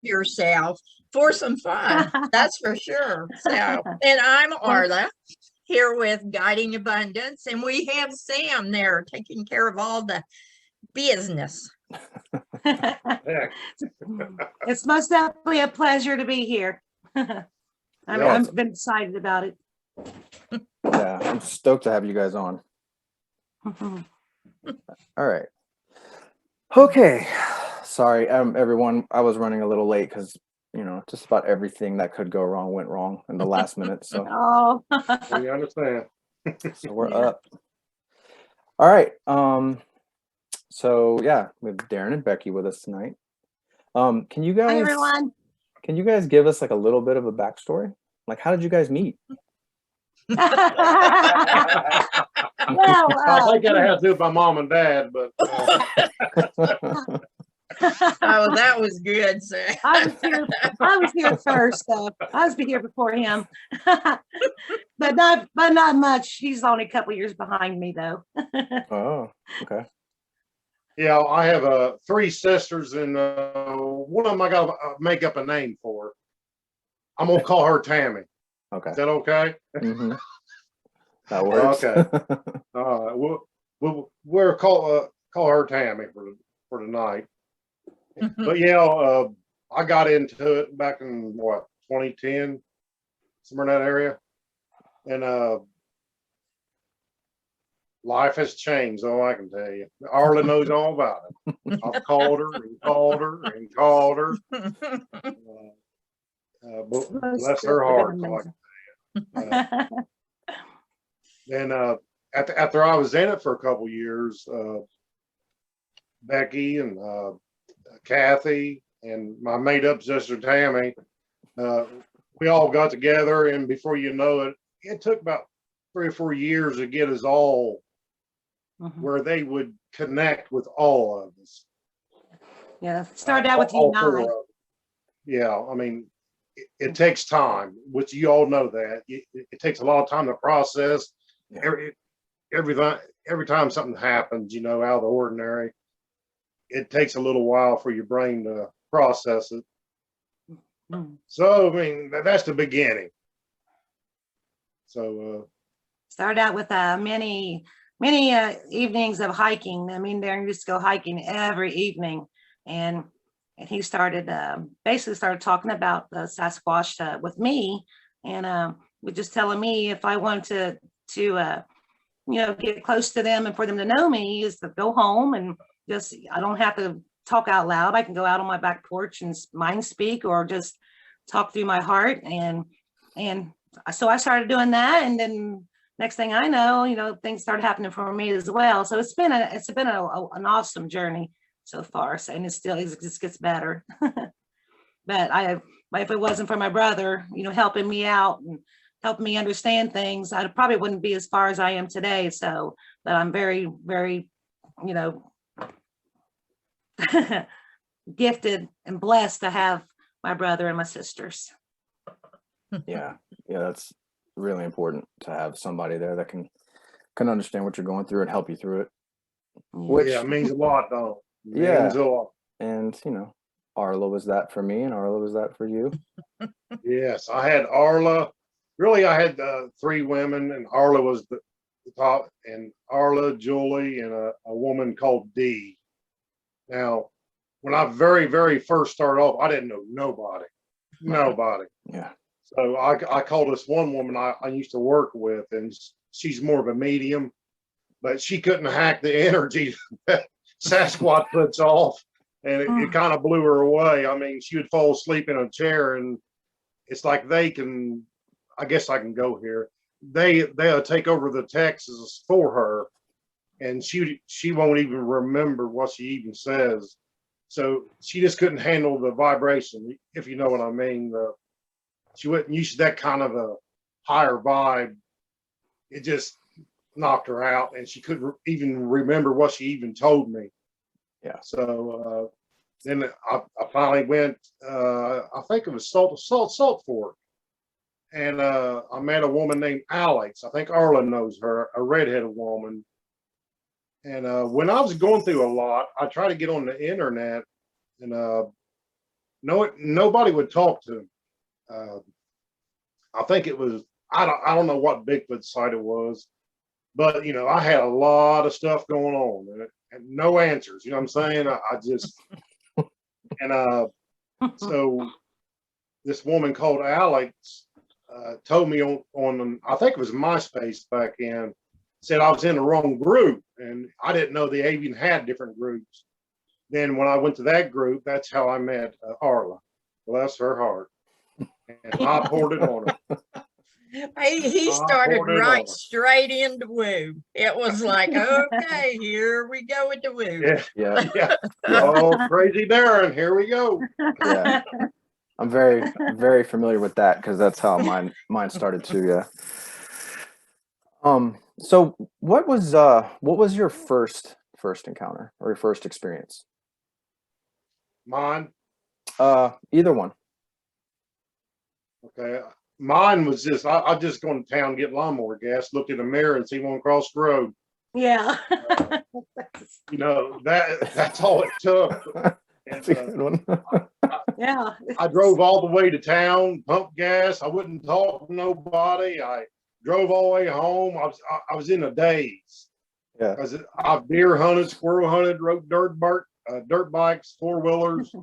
yourself for some fun. That's for sure. So, and I'm Arla here with Guiding Abundance, and we have Sam there taking care of all the business. It's most definitely a pleasure to be here. I've been excited about it. Yeah, I'm stoked to have you guys on. All right. Okay. Sorry, everyone. I was running a little late because, just about everything that could go wrong went wrong in the last minute. So, We understand. so we're up. All right. So yeah, we have Darrin and Becky with us tonight. Can you guys? Hi, everyone. Can you guys give us like a little bit of a backstory? Like, how did you guys meet? Well, I think that has to do with my mom and dad, but Oh, that was good, Sam. I was here first, though. I was here before him, but not much. He's only a couple years behind me, though. Oh, okay. yeah, I have 3 sisters, and one of them I got to make up a name for. I'm gonna call her Tammy. Okay. Is that okay? Mm-hmm. That works. Okay. We'll call her Tammy for tonight. But yeah, I got into it back in 2010, somewhere in that area, and life has changed. All I can tell you, Arla knows all about it. I've called her and called her and called her. Bless her heart. All I can tell you. And after I was in it for a couple years, Becky and Kathy and my made-up sister Tammy, we all got together, and before you know it, it took about 3 or 4 years to get us all where they would connect with all of us. Yeah, started out with you and I. Yeah, I mean, it takes time, which you all know that. It takes a lot of time to process. Every time something happens, out of the ordinary, it takes a little while for your brain to process it. So, I mean, that's the beginning. So, started out with many evenings of hiking. I mean, Darrin used to go hiking every evening, and he basically started talking about the Sasquatch with me, and was just telling me if I wanted to get close to them and for them to know me is to go home and just, I don't have to talk out loud. I can go out on my back porch and mind speak or just talk through my heart. And so I started doing that. And then next thing I know, things started happening for me as well. So it's been an awesome journey so far. So, and it just gets better. But if it wasn't for my brother, helping me out and helping me understand things, I probably wouldn't be as far as I am today. So, but I'm very, very, gifted and blessed to have my brother and my sisters. Yeah, that's really important to have somebody there that can understand what you're going through and help you through it. Which it means a lot, though. Means a lot. And Arla was that for me, and Arla was that for you. Yes, I had Arla. Really, I had 3 women, and Arla was the top. And Arla, Julie, and a woman called Dee. Now, when I very, very first started off, I didn't know nobody. Yeah. So I called this one woman I used to work with, and she's more of a medium, but she couldn't hack the energy that Sasquatch puts off, and it kind of blew her away. I mean, she would fall asleep in a chair, and it's like I guess I can go here. They'll take over the texts for her, and she won't even remember what she even says. So she just couldn't handle the vibration, if you know what I mean. She wasn't used to that kind of a higher vibe. It just knocked her out, and she couldn't even remember what she even told me. Yeah. So then I finally went. I think it was Salt Fork, and I met a woman named Alex. I think Arla knows her, a redheaded woman. And when I was going through a lot, I tried to get on the internet, and nobody would talk to him. I think it was, I don't know what Bigfoot site it was, but you know, I had a lot of stuff going on and no answers. You know what I'm saying? I just, and so this woman called Alex told me on I think it was MySpace back in, said I was in the wrong group, and I didn't know they even had different groups. Then when I went to that group, that's how I met Arla. Bless her heart. And I poured it on her. He started right straight into woo. It was like, okay, here we go with the woo. Yeah. Oh, crazy Darrin, here we go. Yeah. I'm very familiar with that because that's how mine started too. Yeah. So what was your first encounter or your first experience? Mine? Either one. Okay. Mine was just, I just go to town, get lawnmower gas, looked in the mirror and see one across the road. Yeah. You know, that's all it took. That's a good one. Yeah. I drove all the way to town, pumped gas. I wouldn't talk to nobody. I drove all the way home. I was in a daze. Yeah. Because I've deer hunted, squirrel hunted, rode dirt bikes, four-wheelers,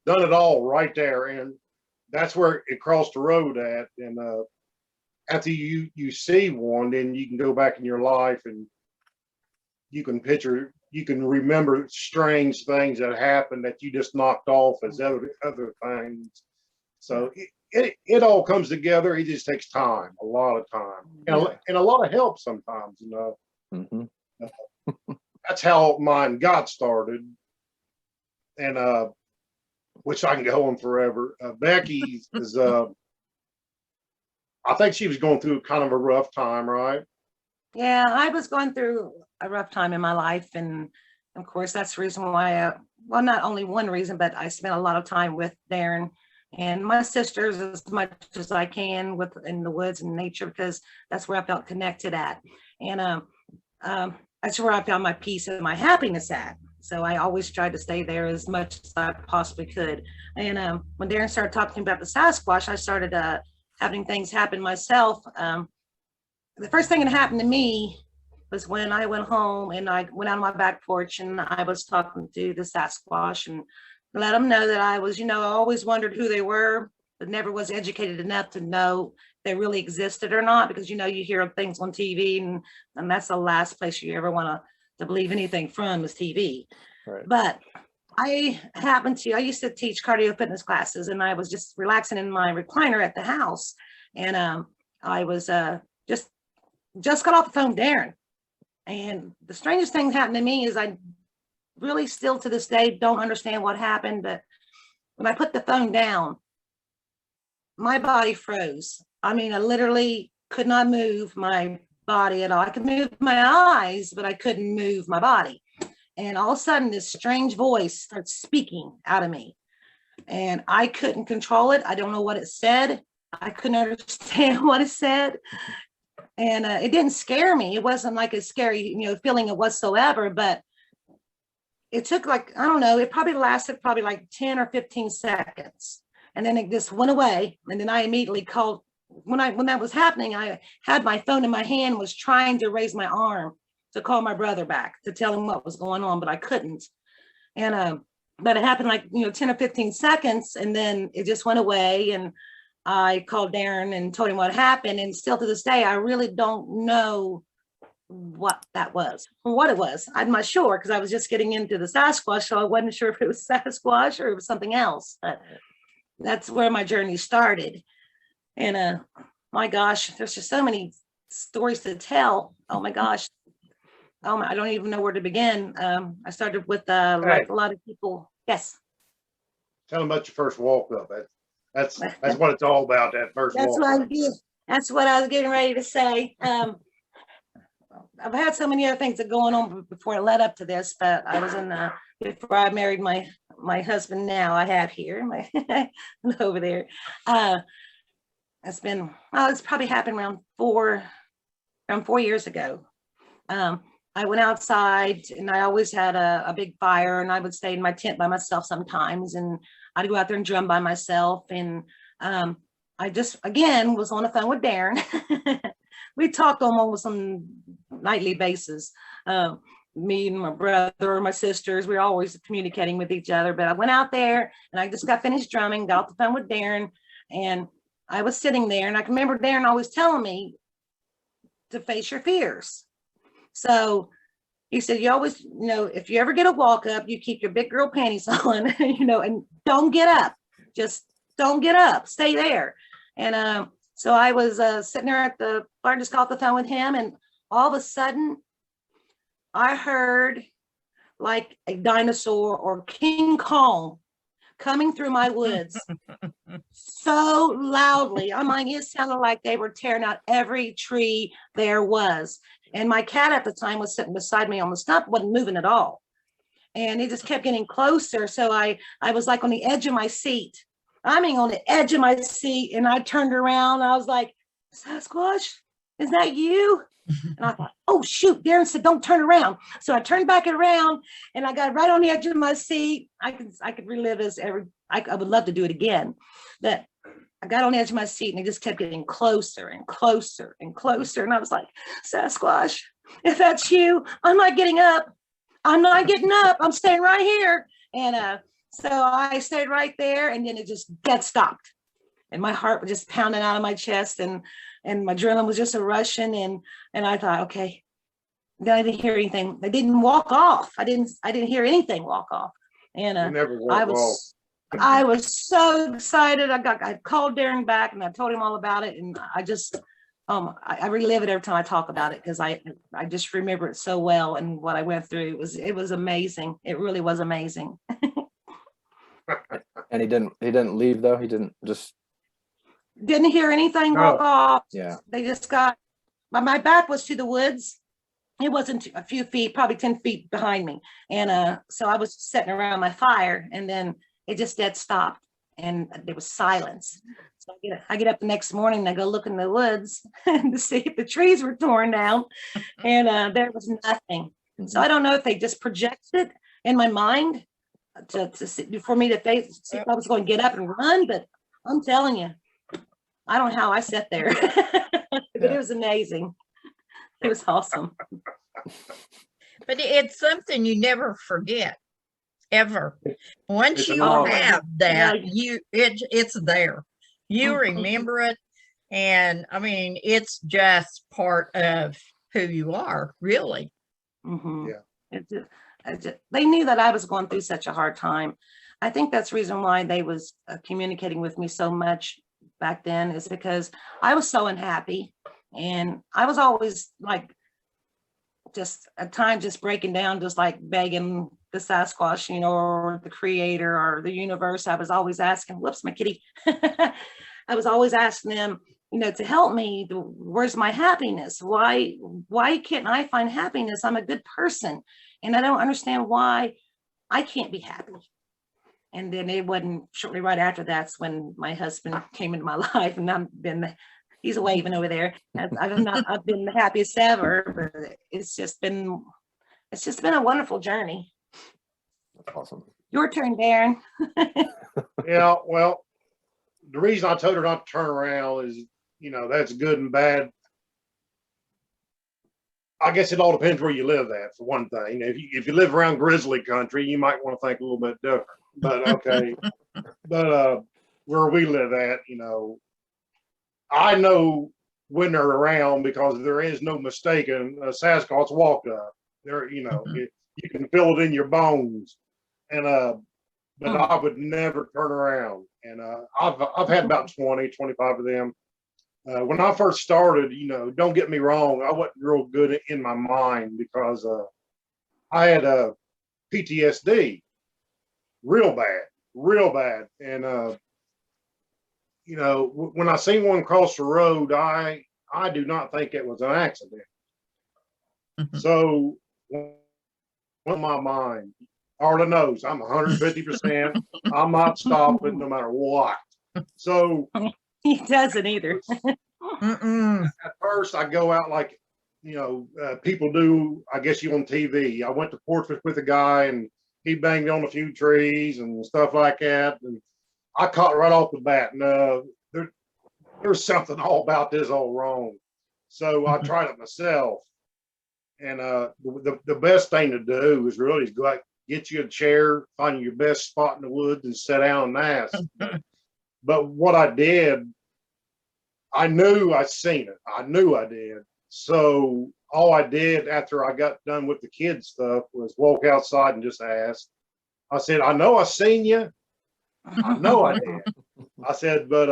done it all right there. And that's where it crossed the road at. And after you see one, then you can go back in your life and you can remember strange things that happened that you just knocked off as other things. So it all comes together. It just takes time, a lot of time, and a lot of help sometimes. You know, that's how mine got started, and which I can go on forever. Becky is, I think she was going through kind of a rough time, right? Yeah, I was going through a rough time in my life. And of course, that's the reason why, well, not only one reason, but I spent a lot of time with Darrin and my sisters as much as I can in the woods and nature, because that's where I felt connected at. And that's where I found my peace and my happiness at. So I always tried to stay there as much as I possibly could. And when Darrin started talking about the Sasquatch, I started having things happen myself. The first thing that happened to me was when I went home and I went out on my back porch and I was talking to the Sasquatch and let them know that I was, I always wondered who they were, but never was educated enough to know they really existed or not, because, you hear things on TV and that's the last place you ever want to believe anything from is TV. Right. But I used to teach cardio fitness classes, and I was just relaxing in my recliner at the house. And I was just got off the phone with Darrin. And the strangest thing happened to me is I really still to this day don't understand what happened. But when I put the phone down, my body froze. I mean, I literally could not move my body at all. I could move my eyes, but I couldn't move my body. And all of a sudden, this strange voice starts speaking out of me. And I couldn't control it. I don't know what it said. I couldn't understand what it said. And it didn't scare me. It wasn't like a scary, feeling whatsoever, but it took I don't know, it probably lasted like 10 or 15 seconds. And then it just went away. And then I immediately called, when that was happening, I had my phone in my hand, was trying to raise my arm to call my brother back to tell him what was going on, but I couldn't. And but it happened 10 or 15 seconds, and then it just went away. And I called Darrin and told him what happened. And still to this day, I really don't know what that was, or what it was. I'm not sure, because I was just getting into the Sasquatch, so I wasn't sure if it was Sasquatch or it was something else. But that's where my journey started. And my gosh, there's just so many stories to tell. Oh my gosh. I don't even know where to begin. I started with like a lot of people. Yes. Tell them about your first walk up. That's what it's all about. That first walk. That's what I was getting ready to say. I've had so many other things that going on before it led up to this, but I was before I married my husband now I have here, over there. It's probably happened around 4 years ago. I went outside, and I always had a big fire, and I would stay in my tent by myself sometimes, and I'd go out there and drum by myself. And I just, again, was on the phone with Darrin. We talked almost on a nightly basis. Me and my brother or my sisters, we were always communicating with each other. But I went out there, and I just got finished drumming, got off the phone with Darrin, and I was sitting there, and I can remember Darrin always telling me to face your fears. So he said, you always, if you ever get a walk up, you keep your big girl panties on, and don't get up. Just don't get up. Stay there. And so I was sitting there at the bar, just got off the phone with him, and all of a sudden I heard like a dinosaur or King Kong coming through my woods so loudly. I mean, it sounded like they were tearing out every tree there was. And my cat at the time was sitting beside me on the stump, wasn't moving at all. And it just kept getting closer. So I was like on the edge of my seat. I mean, on the edge of my seat. And I turned around. I was like, Sasquatch, is that you? And I thought, oh, shoot, Darrin said, don't turn around. So I turned back around, and I got right on the edge of my seat. I could relive this I would love to do it again. But I got on the edge of my seat, and it just kept getting closer and closer and closer. And I was like, Sasquatch, if that's you, I'm not getting up. I'm not getting up. I'm staying right here. And so I stayed right there, and then it just dead stopped. And my heart was just pounding out of my chest, and my adrenaline was just a rushing. And I thought, okay, I didn't hear anything. They didn't walk off. I didn't hear anything walk off. And I was so excited. I called Darrin back, and I told him all about it. And I just, I relive it every time I talk about it, because I just remember it so well, and what I went through. It was amazing. It really was amazing. And he didn't leave though. He didn't didn't hear anything walk off. Yeah. They just got, my back was to the woods. It wasn't a few feet, probably 10 feet behind me. And so I was sitting around my fire, and then it just dead stopped, and there was silence. So I get up the next morning, and I go look in the woods to see if the trees were torn down, and there was nothing. So I don't know if they just projected in my mind for me to see if I was going to get up and run, but I'm telling you, I don't know how I sat there. But it was amazing. It was awesome. But it's something you never forget, ever. Once It's you an have that, Yeah. it's there. You Mhm. remember it, and I mean, it's just part of who you are, really. Mhm. Yeah. They knew that I was going through such a hard time. I think that's the reason why they was communicating with me so much back then, is because I was so unhappy, and I was always like, just at times just breaking down, just like begging the Sasquatch, or the creator or the universe. I was always asking, whoops, my kitty. I was always asking them, to help me. Where's my happiness? Why can't I find happiness? I'm a good person, and I don't understand why I can't be happy. And then it wasn't shortly right after that's when my husband came into my life, and he's waving over there. I've been the happiest ever, but it's just been a wonderful journey. That's awesome. Your turn, Darrin. Yeah, well, the reason I told her not to turn around is, that's good and bad. I guess it all depends where you live at, for one thing. If you live around grizzly country, you might want to think a little bit different. But okay. But where we live at, I know when they're around, because there is no mistaking a Sasquatch walked up. There, you can feel it in your bones. And but I would never turn around. And I've had about 20, 25 of them. When I first started, don't get me wrong, I wasn't real good in my mind, because I had a PTSD real bad. And when I seen one cross the road, I do not think it was an accident. So on my mind, Arla knows I'm 150%. I'm not stopping no matter what. So He doesn't either. Mm-mm. at first I go out like, people do, I guess you on TV. I went to Portsmouth with a guy and he banged on a few trees and stuff like that. And I caught right off the bat, no, there's something all about this all wrong. So I tried it myself. And the best thing to do is really go out, get you a chair, find your best spot in the woods and sit down and ask. But what I did, I knew I'd seen it. I knew I did. So all I did after I got done with the kids stuff was walk outside and just ask. I said, I know I seen you. I know I did. I said, but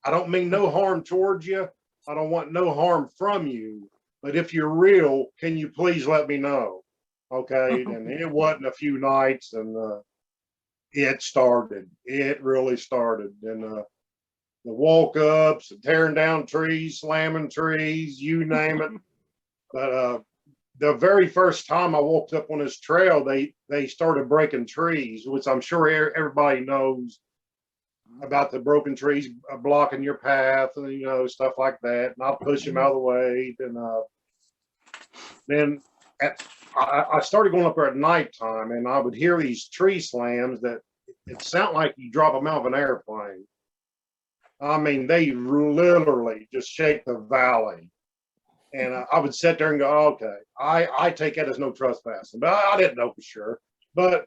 I don't mean no harm towards you. I don't want no harm from you. But if you're real, can you please let me know? Okay. And it wasn't a few nights, and it started. It really started. And the walk-ups, the tearing down trees, slamming trees, you name it. But the very first time I walked up on this trail, they started breaking trees, which I'm sure everybody knows about the broken trees blocking your path and, stuff like that. And I'll push them out of the way. And then I started going up there at nighttime, and I would hear these tree slams that it sounded like you drop them out of an airplane. I mean, they literally just shake the valley. And I would sit there and go, okay, I take that as no trespassing. But I didn't know for sure. But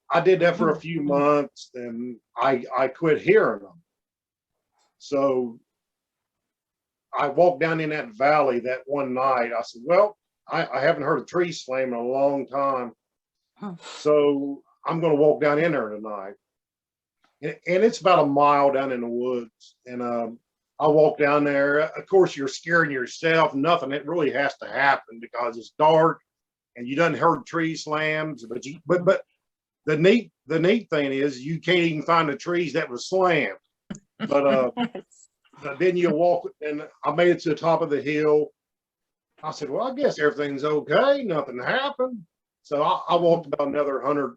I did that for a few months, and I quit hearing them. So I walked down in that valley that one night. I said, well, I haven't heard a tree slam in a long time. So I'm going to walk down in there tonight. And it's about a mile down in the woods. And I walk down there. Of course, you're scaring yourself. Nothing. It really has to happen because it's dark and you done heard tree slams. But the neat thing is you can't even find the trees that were slammed. But then you walk, and I made it to the top of the hill. I said, well, I guess everything's okay. Nothing happened. So I walked about another 100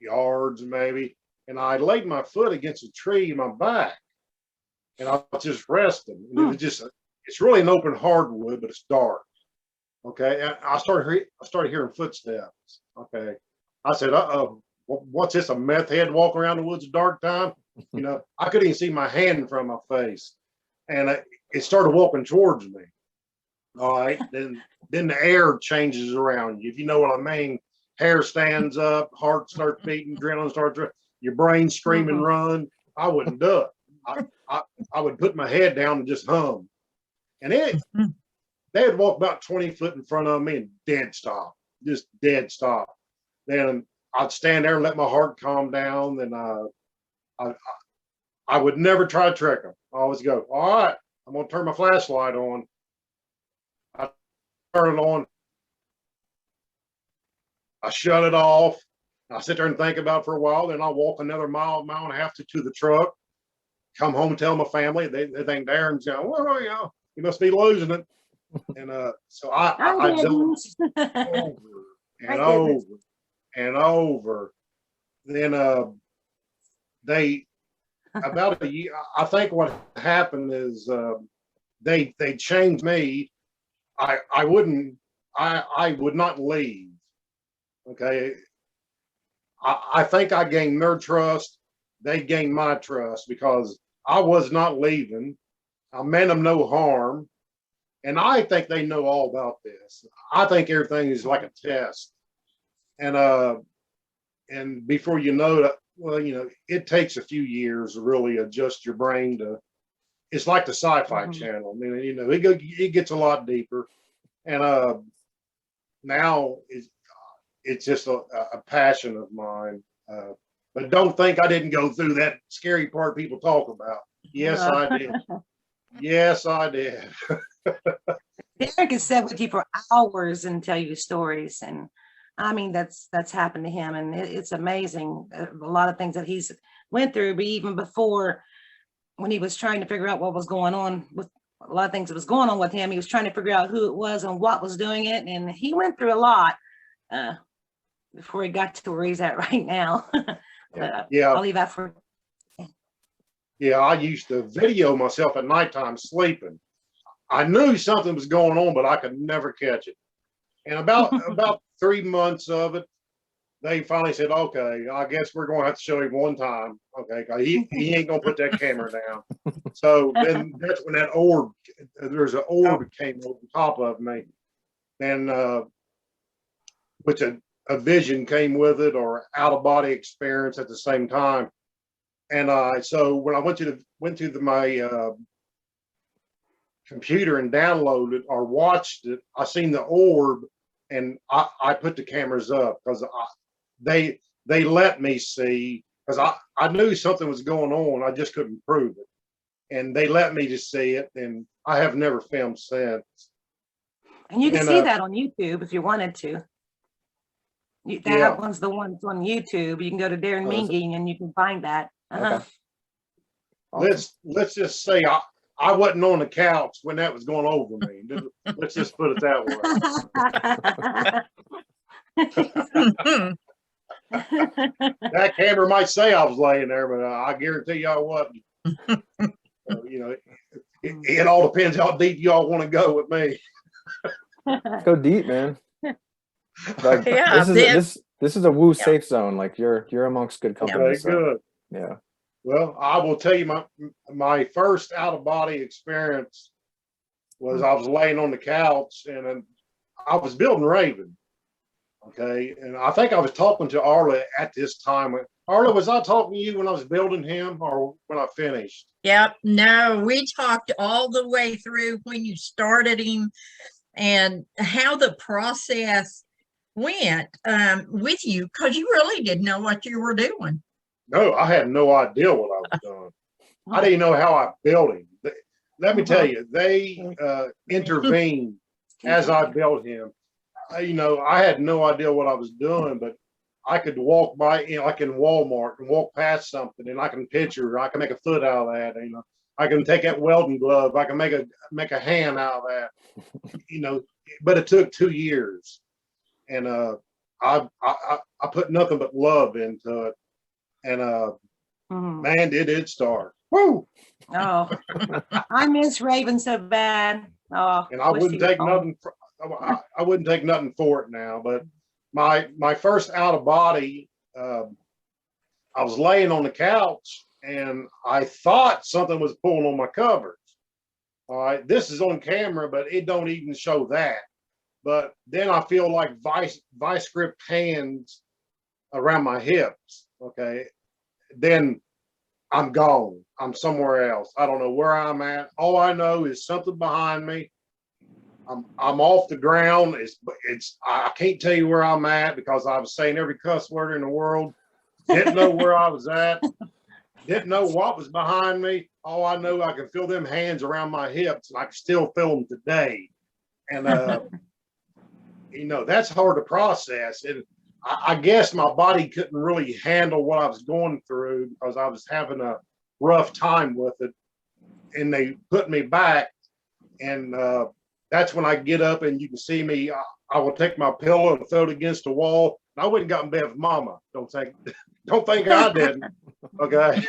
yards maybe, and I laid my foot against a tree in my back, and I was just resting. And it was it's really an open hardwood, but it's dark. Okay. And I started hearing footsteps. Okay. I said, uh-oh, what's this, a meth head walking around the woods at dark time? I couldn't even see my hand in front of my face. And it started walking towards me. All right. Then the air changes around you, if you know what I mean. Hair stands up, heart starts beating, adrenaline starts, your brain screaming, run. I wouldn't do it. I would put my head down and just hum. And they had walked about 20 foot in front of me and dead stop, just dead stop. Then I'd stand there and let my heart calm down. Then I would never try to trick them. I always go, all right, I'm going to turn my flashlight on. I turn it on. I shut it off. I sit there and think about it for a while. Then I walk another mile and a half to the truck. Come home and tell my family. They think Darrin's going, well, you must be losing it. And so I jumped over and over and over. Then they, about a year, I think what happened is they changed me. I would not leave. Okay. I think I gained their trust. They gained my trust because I was not leaving. I meant them no harm. And I think they know all about this. I think everything is like a test. And before you know it, well, it takes a few years to really adjust your brain to, it's like the Sci-Fi Channel. I mean, it gets a lot deeper. And now it's just a passion of mine. But don't think I didn't go through that scary part people talk about. Yes, I did. Yes, I did. Darrin can sit with you for hours and tell you stories, and I mean that's happened to him, and it's amazing. A lot of things that he's went through, but even before, when he was trying to figure out what was going on with a lot of things that was going on with him, he was trying to figure out who it was and what was doing it, and he went through a lot before he got to where he's at right now. Yeah. I'll leave that for. Yeah, I used to video myself at nighttime sleeping. I knew something was going on, but I could never catch it. And about 3 months of it, they finally said, okay, I guess we're going to have to show him one time. Okay, 'cause he ain't going to put that camera down. So then that's when that orb, there's an orb came over top of me. And which a vision came with it, or out of body experience at the same time. And so when I went to my computer and downloaded or watched it, I seen the orb, and I put the cameras up because they let me see, because I knew something was going on, I just couldn't prove it, and they let me to see it, and I have never filmed since. And you can see that on YouTube if you wanted to. That one's the ones on YouTube. You can go to Darrin Mingee and you can find that. Okay. Awesome. Let's just say I wasn't on the couch when that was going over me. Let's just put it that way. That camera might say I was laying there, but I guarantee y'all wasn't. You know, it all depends how deep y'all want to go with me. Go deep, man. Like, Yeah, this is a woo safe zone. Like you're amongst good company. Okay, so, good. Yeah. Well, I will tell you my first out of body experience was I was laying on the couch and I was building Raven. Okay, and I think I was talking to Arla at this time. Arla, was I talking to you when I was building him or when I finished? Yep. No, we talked all the way through when you started him and how the process went with you, because you really didn't know what you were doing. No, I had no idea what I was doing. I didn't know how I built him. Let me tell you, they intervened as I built him. You know, I had no idea what I was doing, but I could walk by, you know, like in Walmart and walk past something, and I can picture, I can make a foot out of that. You know, I can take that welding glove, I can make a hand out of that. You know, but it took 2 years, and I put nothing but love into it, and man, it did start. Woo! Oh, I miss Raven so bad. Oh, and I wouldn't take nothing. I wouldn't take nothing for it now. But my first out of body, I was laying on the couch and I thought something was pulling on my covers. All right, this is on camera, but it don't even show that. But then I feel like vice grip hands around my hips. Okay, then I'm gone. I'm somewhere else. I don't know where I'm at. All I know is something behind me. I'm off the ground. I can't tell you where I'm at because I was saying every cuss word in the world. Didn't know where I was at. Didn't know what was behind me. All I know, I can feel them hands around my hips, and I can still feel them today. And you know, that's hard to process. And I guess my body couldn't really handle what I was going through because I was having a rough time with it. And they put me back, and that's when I get up and you can see me. I will take my pillow and throw it against the wall. I wouldn't got in bed with Mama. Don't think I didn't. Okay,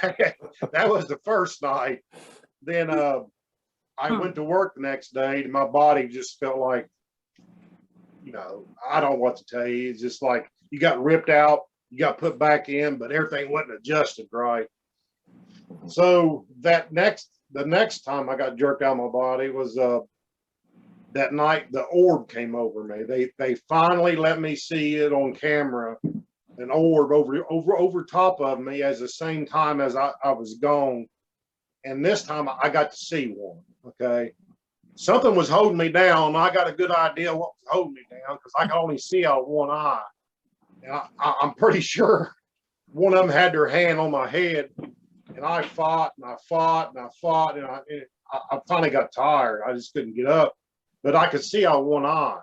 that was the first night. Then I went to work the next day, and my body just felt like, you know, I don't know what to tell you. It's just like you got ripped out, you got put back in, but everything wasn't adjusted right. So the next time I got jerked out of my body was that night the orb came over me. They finally let me see it on camera, an orb over top of me at the same time as I was gone. And this time I got to see one. Okay, something was holding me down. I got a good idea what was holding me down because I could only see out one eye. And I'm pretty sure one of them had their hand on my head. And I fought and I fought and I fought, and I finally got tired. I just couldn't get up, but I could see out one eye.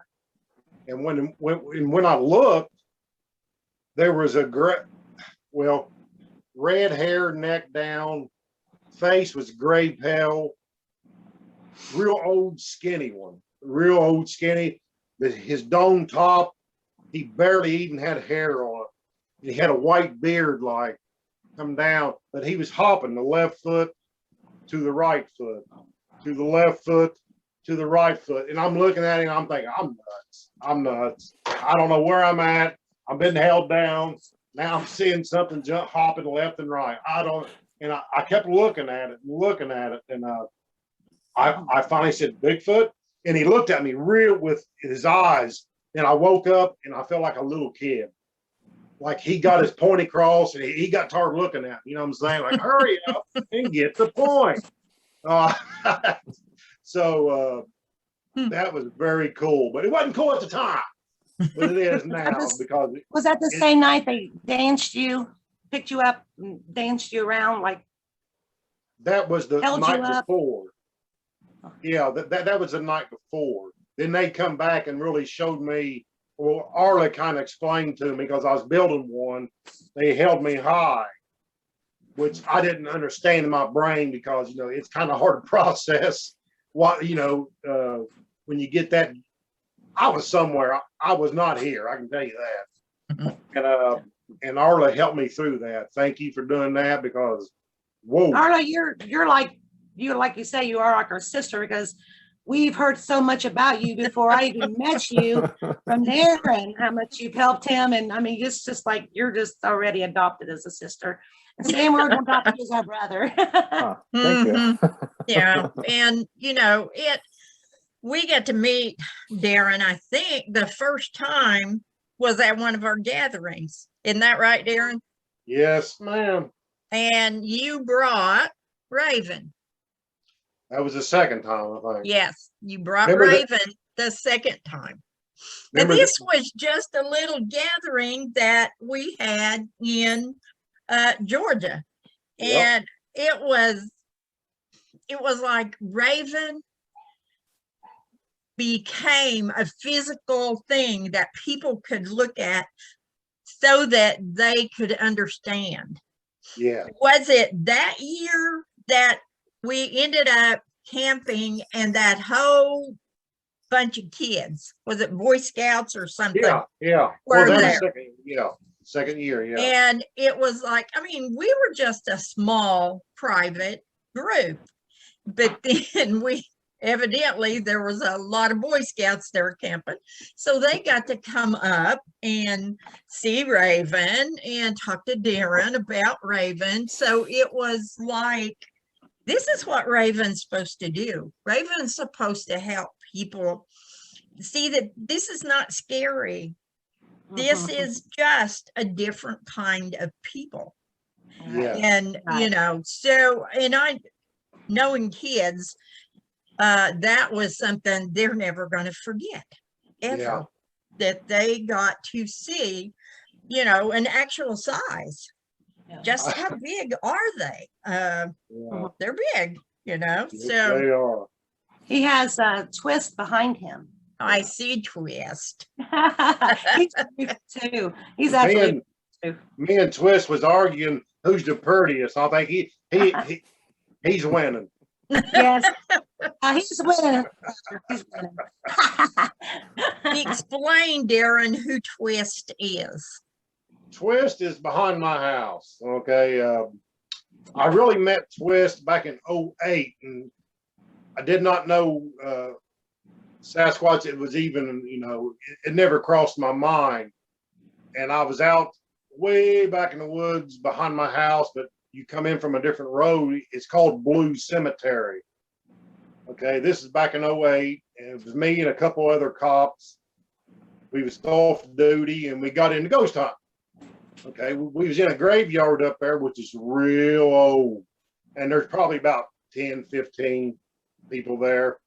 And when I looked, there was a red hair, neck down, face was gray pale, real old skinny one, real old skinny. His dome top, he barely even had hair on it. He had a white beard like come down, but he was hopping the left foot to the right foot, to the left foot to the right foot, and I'm looking at him. I'm thinking, I'm nuts. I'm nuts. I don't know where I'm at. I've been held down. Now I'm seeing something hopping left and right. And I kept looking at it and looking at it, and I finally said, Bigfoot, and he looked at me real with his eyes. And I woke up and I felt like a little kid. Like he got his point across and he got tired looking at me. You know what I'm saying? Like, hurry up and get the point. So that was very cool, but it wasn't cool at the time. But it is now because was that the same night they danced you, picked you up, and danced you around like that was the held night you up? before. Yeah, that was the night before. Then they come back and really showed me. Well, Arla kind of explained to me because I was building one. They held me high, which I didn't understand in my brain because, you know, it's kind of hard to process what, you know, when you get that. I was somewhere. I was not here. I can tell you that. And Arla helped me through that. Thank you for doing that because, whoa. Arla, you're like you say, you are like our sister because we've heard so much about you before I even met you from Darrin, how much you've helped him. And I mean, it's just like, you're just already adopted as a sister. And Sam, we're adopted as our brother. Oh, thank you. Yeah. And, you know, we get to meet Darrin, I think the first time was at one of our gatherings. Isn't that right, Darrin? Yes, ma'am. And you brought Raven. That was the second time, I think. Yes, you brought Remember Raven the second time. And Remember this was just a little gathering that we had in Georgia. Yep. And it was like Raven became a physical thing that people could look at so that they could understand. Yeah. Was it that year that we ended up camping and that whole bunch of kids, was it Boy Scouts or something? Yeah. Were Well, that there. was second year, yeah. And it was like, I mean, we were just a small private group, but then evidently there was a lot of Boy Scouts there camping. So they got to come up and see Raven and talk to Darrin about Raven. So it was like, this is what Raven's supposed to do. Raven's supposed to help people see that this is not scary. This is just a different kind of people. Yeah. And, you know, so, and I, knowing kids, that was something they're never going to forget, ever. That they got to see, you know, an actual size. Just how big are they? They're big, you know. Yes, So they are. He has a Twist behind him. I see Twist. He's cute too. He's actually Me and Twist was arguing who's the prettiest. I think he's winning. yes, he's winning. He's winning. Explain, Darrin, who Twist is. Twist is behind my house. Okay. I really met Twist back in 2008, and I did not know Sasquatch. It was even, you know, it never crossed my mind. And I was out way back in the woods behind my house, but you come in from a different road. It's called Blue Cemetery. Okay. This is back in 2008. And it was me and a couple other cops. We was off duty and we got into ghost hunting. Okay, we was in a graveyard up there, which is real old. And there's probably about 10, 15 people there.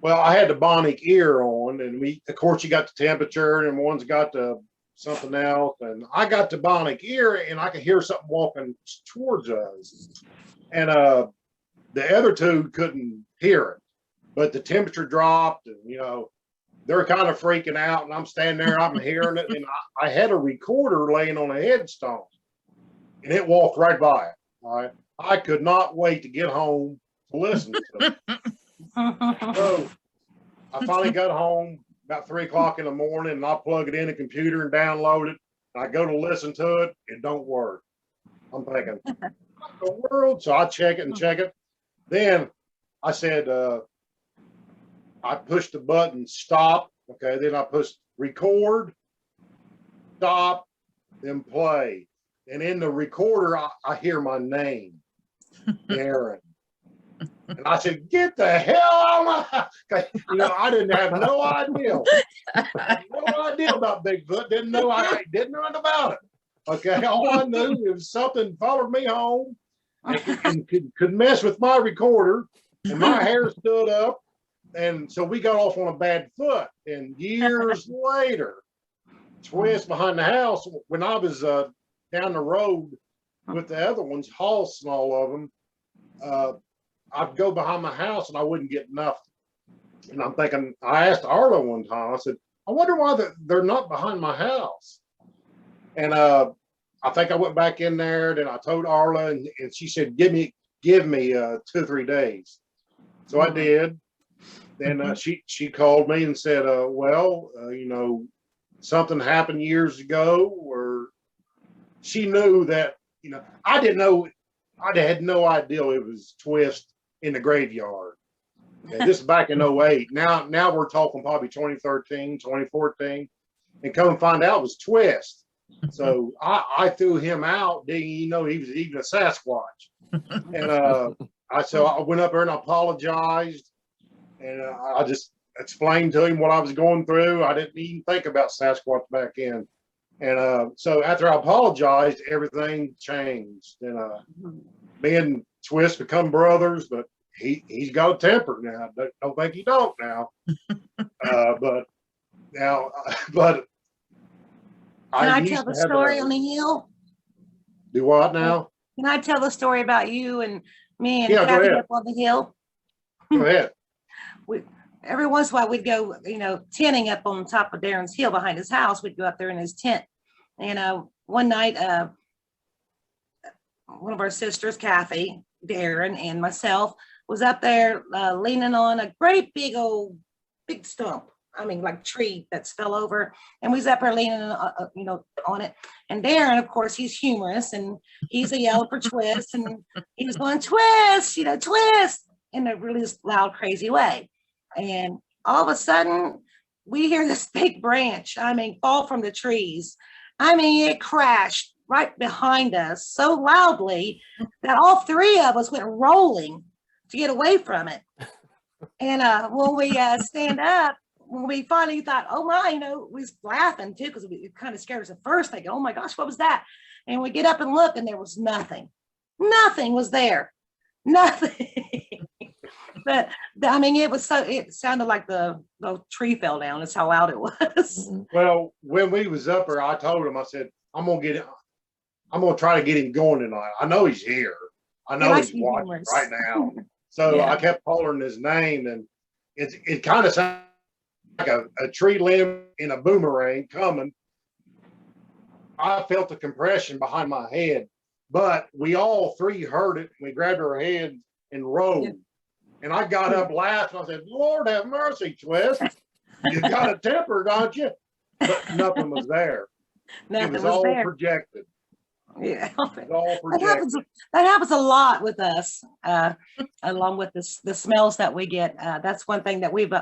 Well, I had the bionic ear on, and of course, you got the temperature, and one's got the something else. And I got the bionic ear, and I could hear something walking towards us. And the other two couldn't hear it, but the temperature dropped, and, you know, they're kind of freaking out, and I'm standing there, I'm hearing it, and I had a recorder laying on a headstone, and it walked right by it. All right, I could not wait to get home to listen to it. So I finally got home about 3 o'clock in the morning, and I plug it in the computer and download it. And I go to listen to it, it don't work. I'm thinking, what the world? So I check it and check it. Then I said, I pushed the button stop. Okay, then I pushed record, stop, then play. And in the recorder, I hear my name, Darrin. And I said, get the hell out of my, you know, I didn't have no idea. No idea about Bigfoot. Didn't know didn't know anything about it. Okay, all I knew was something followed me home and could mess with my recorder, and my hair stood up. And so we got off on a bad foot. And years later, Twist behind the house, when I was down the road with the other ones, Hoss and all of them, I'd go behind my house and I wouldn't get nothing. And I'm thinking, I asked Arlo one time, I said, I wonder why they're not behind my house. And I think I went back in there, then I told Arla, and she said, give me 2 or 3 days. So I did. Then she called me and said, well, you know, something happened years ago, or she knew that, you know, I didn't know, I had no idea it was Twist in the graveyard. Okay, this is back in 08. Now we're talking probably 2013, 2014, and come and find out it was Twist. So I threw him out, didn't even know he was even a Sasquatch. And I went up there and I apologized, and I just explained to him what I was going through. I didn't even think about Sasquatch back then. And so after I apologized, everything changed. And me and Twist become brothers, but he's got a temper now. Don't think he don't now. But Can I tell the story on the hill? Do what now? Can I tell the story about you and me and Yeah, Kathy up on the hill? Go ahead. Every once in a while we'd go, you know, tenting up on top of Darrin's hill behind his house. We'd go up there in his tent. And one night, one of our sisters, Kathy, Darrin, and myself was up there leaning on a great big stump. I mean, like tree that's fell over, and we was up there leaning, you know, on it. And Darrin, of course, he's humorous, and he's a yelling for Twist, and he was going, Twist, you know, Twist, in a really loud, crazy way. And all of a sudden, we hear this big branch, I mean, fall from the trees. I mean, it crashed right behind us so loudly that all 3 of us went rolling to get away from it. And when we stand up, when we finally thought, oh my, you know, we was laughing too, because it kind of scared us at first, thinking, oh my gosh, what was that? And we get up and look, and there was nothing. Nothing was there. Nothing. But I mean, it sounded like the tree fell down. That's how loud it was. Well, when we was up there, I told him, I said, I'm gonna try to get him going tonight. I know he's here. I know he's watching right now. So I kept calling his name, and it kind of sounded like a tree limb in a boomerang coming. I felt the compression behind my head, but we all 3 heard it. We grabbed our heads and rolled. And I got up laughing. I said, Lord have mercy, Twist. You got a temper, don't you? But nothing was there. It was all projected. Yeah, it was all projected. That happens a lot with us, along with the smells that we get. That's one thing that we've,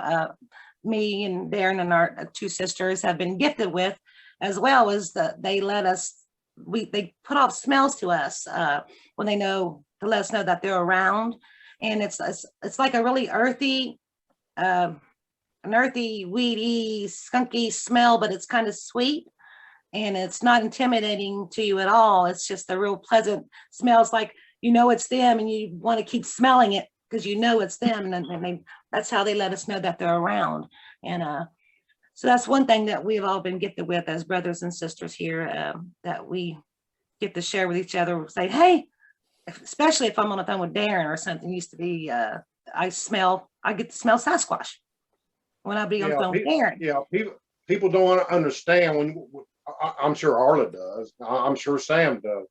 me and Darrin and our 2 sisters have been gifted with, as well as they let us. They put off smells to us when they know, to let us know that they're around. And it's like a really earthy, an earthy, weedy, skunky smell, but it's kind of sweet, and it's not intimidating to you at all. It's just a real pleasant smell. It's like, you know, it's them, and you want to keep smelling it because you know it's them, and that's how they let us know that they're around. And so that's one thing that we've all been gifted with as brothers and sisters here, that we get to share with each other. Say, hey. Especially if I'm on the phone with Darrin or something, used to be, I get to smell Sasquatch when I be on the phone with Darrin. Yeah, people don't understand when, I'm sure Arla does, I'm sure Sam does,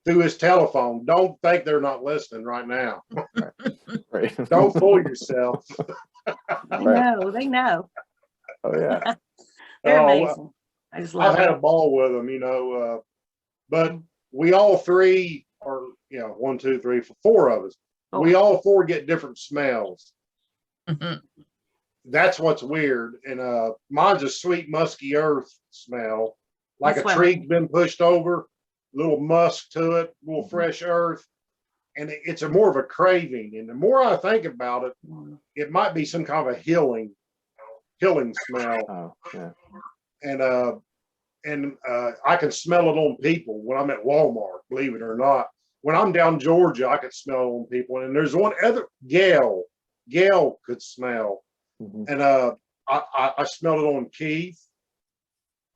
through his telephone. Don't think they're not listening right now. Right. Don't fool yourself. They know. Oh yeah. They're amazing. I just love I've had a ball with them, you know, but we all 3, or 1, 2, 3, 4 of us. We all 4 get different smells. that's what's weird. And mine's a sweet musky earth smell, like That's a what- tree's been pushed over, little musk to it, little fresh earth. And it's a more of a craving. And the more I think about it, it might be some kind of a healing smell. Oh, yeah. And I can smell it on people when I'm at Walmart, believe it or not. When I'm down Georgia, I can smell it on people. And there's one other Gail could smell. Mhm. And I smelled it on Keith.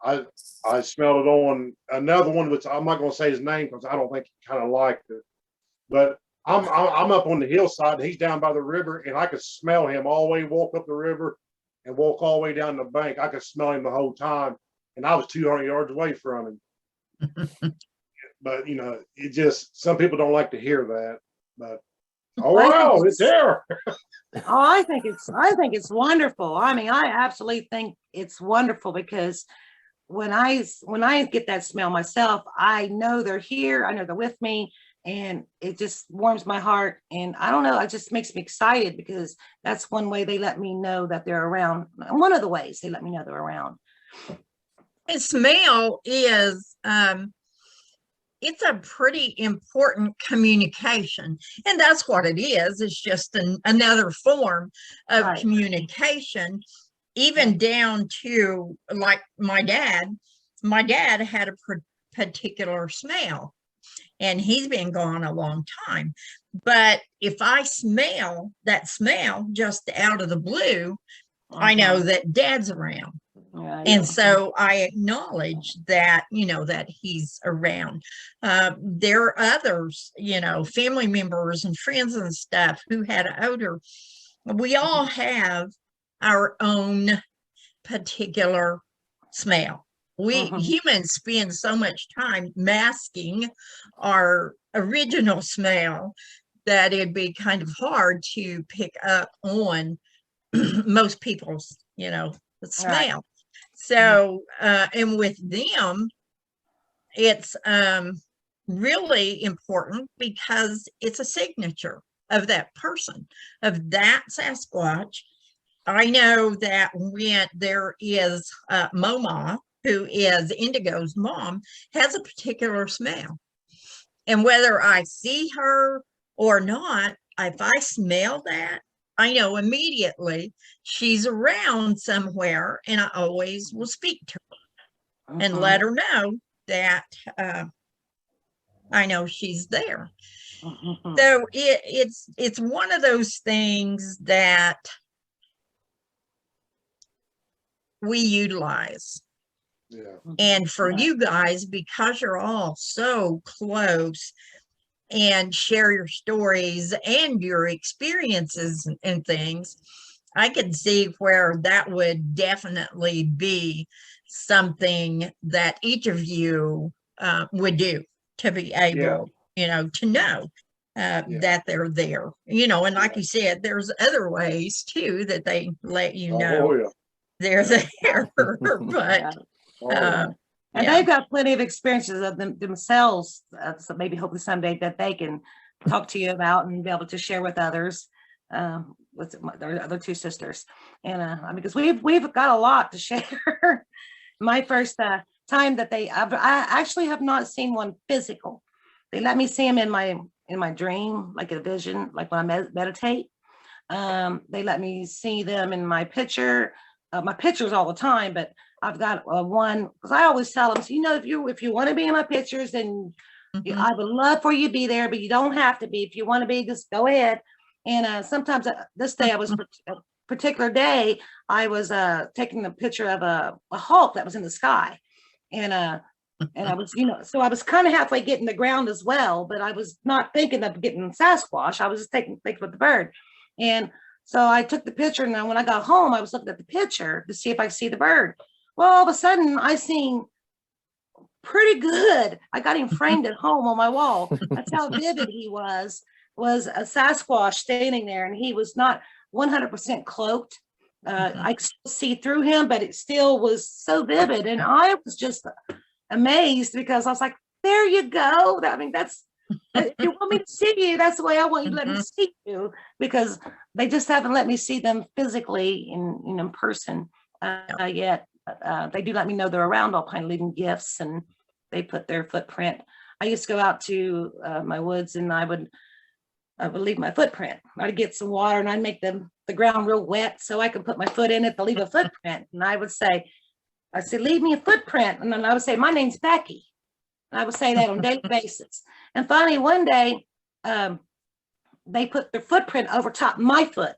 I smelled it on another one, which I'm not going to say his name because I don't think he kind of liked it. But I'm up on the hillside. And he's down by the river, and I could smell him all the way. Walk up the river and walk all the way down the bank. I could smell him the whole time, and I was 200 yards away from him. But it just, some people don't like to hear that. But oh wow, it's there. Oh, I think it's wonderful. I mean, I absolutely think it's wonderful because when I get that smell myself, I know they're here. I know they're with me, and it just warms my heart. And I don't know, it just makes me excited because that's one way they let me know that they're around. One of the ways they let me know they're around. And smell is it's a pretty important communication, and that's what it is. It's just another form of Right. communication, even down to like my dad had a particular smell, and he's been gone a long time. But if I smell that smell just out of the blue, I know that dad's around. Right. And so I acknowledge that, that he's around. There are others, family members and friends and stuff who had odor. We all have our own particular smell. We humans spend so much time masking our original smell that it'd be kind of hard to pick up on most people's, the smell. Right. So, and with them, it's really important because it's a signature of that person, of that Sasquatch. I know that when there is Moma, who is Indigo's mom, has a particular smell. And whether I see her or not, if I smell that, I know immediately she's around somewhere, and I always will speak to her and let her know that I know she's there. So it's one of those things that we utilize. Yeah. And for you guys, because you're all so close and share your stories and your experiences and things, I could see where that would definitely be something that each of you would do to be able, to know that they're there, and like you said, there's other ways too that they let you know they're there. But and they've got plenty of experiences of themselves, so maybe hopefully someday that they can talk to you about and be able to share with others, with their other two sisters. And I mean, because we've got a lot to share. My first time that I actually have not seen one physical. They let me see them in my dream, like a vision, like when I meditate. They let me see them in my pictures all the time, but I've got one, because I always tell them, so, if you want to be in my pictures, then I would love for you to be there, but you don't have to be. If you want to be, just go ahead. And sometimes this day, a particular day, I was taking a picture of a hawk that was in the sky. And I was, so I was kind of halfway getting the ground as well, but I was not thinking of getting Sasquatch. I was just thinking of the bird. And so I took the picture, and then when I got home, I was looking at the picture to see if I could see the bird. Well, all of a sudden, I seen pretty good. I got him framed at home on my wall. That's how vivid he was a Sasquatch standing there, and he was not 100% cloaked. I could still see through him, but it still was so vivid. And I was just amazed because I was like, there you go. I mean, that's, if you want me to see you, that's the way I want you to let me see you, because they just haven't let me see them physically in person yet. They do let me know they're around. I'll probably leave them gifts, and they put their footprint. I used to go out to my woods, and I would leave my footprint. I'd get some water, and I'd make the ground real wet so I could put my foot in it to leave a footprint. And I said, leave me a footprint. And then I would say, my name's Becky. And I would say that on a daily basis. And finally, one day, they put their footprint over top my foot.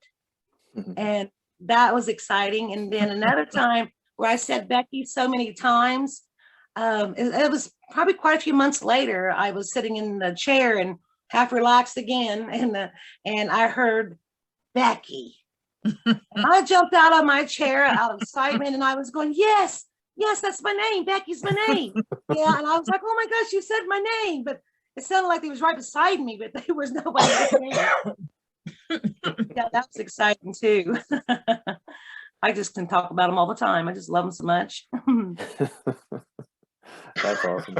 And that was exciting. And then another time where I said Becky so many times, it was probably quite a few months later. I was sitting in the chair and half relaxed again, and I heard Becky. And I jumped out of my chair out of excitement, and I was going, yes, that's my name. Becky's my name. Yeah, and I was like, oh my gosh, you said my name, but it sounded like he was right beside me, but there was nobody else. Yeah, that was exciting too. I just can talk about them all the time. I just love them so much. That's awesome.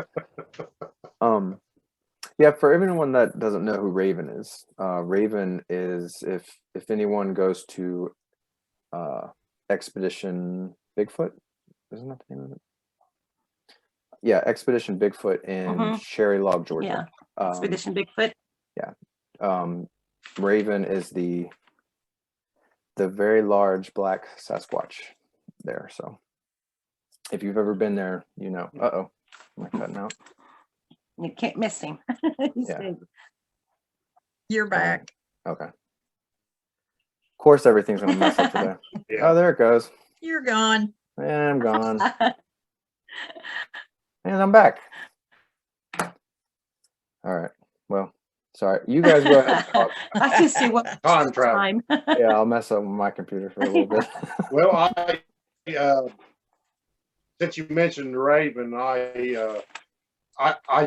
Yeah, for everyone that doesn't know who Raven is if anyone goes to Expedition Bigfoot, isn't that the name of it? Yeah, Expedition Bigfoot in Cherry Log, Georgia. Yeah, Expedition Bigfoot. Yeah. Raven is the very large black Sasquatch there. So if you've ever been there, you know. Uh-oh. Am I cutting out? You can't miss him. Yeah. You're back. Okay. Of course, everything's gonna mess up today. Yeah. Oh, there it goes. You're gone. And I'm gone. And I'm back. All right. Well, sorry. You guys go ahead and talk. I just see what Time travel. time. Yeah, I'll mess up with my computer for a little bit. Well, since you mentioned Raven, I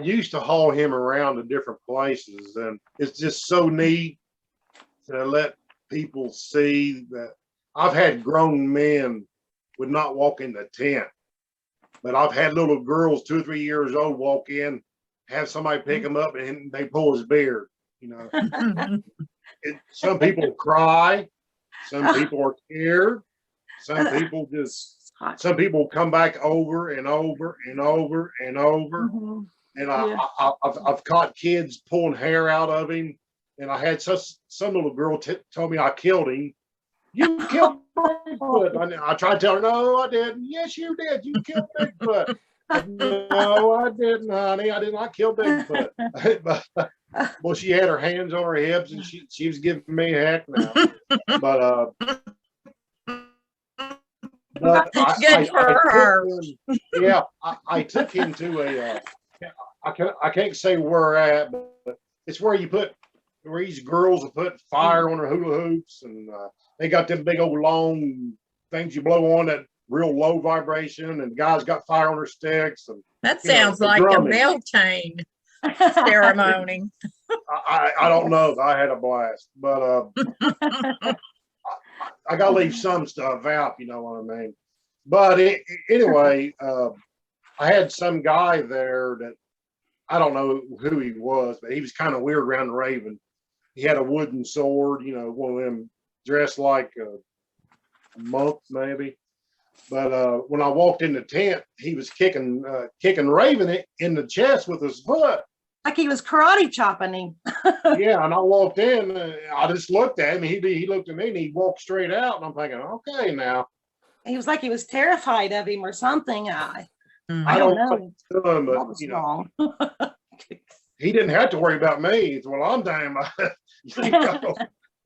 used to haul him around to different places, and it's just so neat to let people see that I've had grown men would not walk in the tent, but I've had little girls 2 or 3 years old walk in, have somebody pick them up, and they pull his beard. You know, some people cry, some people are scared, some people come back over and over and over and over. And I've caught kids pulling hair out of him. And I had some little girl told me I killed him. You killed Bigfoot. I tried to tell her, no, I didn't. Yes, you did. You killed Bigfoot. No, I didn't, honey. I did not kill Bigfoot. Well, she had her hands on her hips, and she was giving me heck now. But Good for her. Yeah, I took him to a. I can't say where at, but it's where these girls will put fire on their hula hoops, and they got them big old long things you blow on that real low vibration, and the guys got fire on their sticks. And That sounds like a Beltane ceremony. I don't know. I had a blast, but I gotta leave some stuff out, you know what I mean? But anyway, I had some guy there that I don't know who he was, but he was kind of weird around the Raven. He had a wooden sword, you know, one of them dressed like a monk maybe. But when I walked in the tent, he was kicking Raven in the chest with his foot. Like he was karate chopping him. Yeah, and I walked in, I just looked at him, he looked at me, and he walked straight out, and I'm thinking, okay, now. He was like he was terrified of him or something. I don't know. Him, but, was you know, wrong. he didn't have to worry about me. It's, well, I'm damn. You know?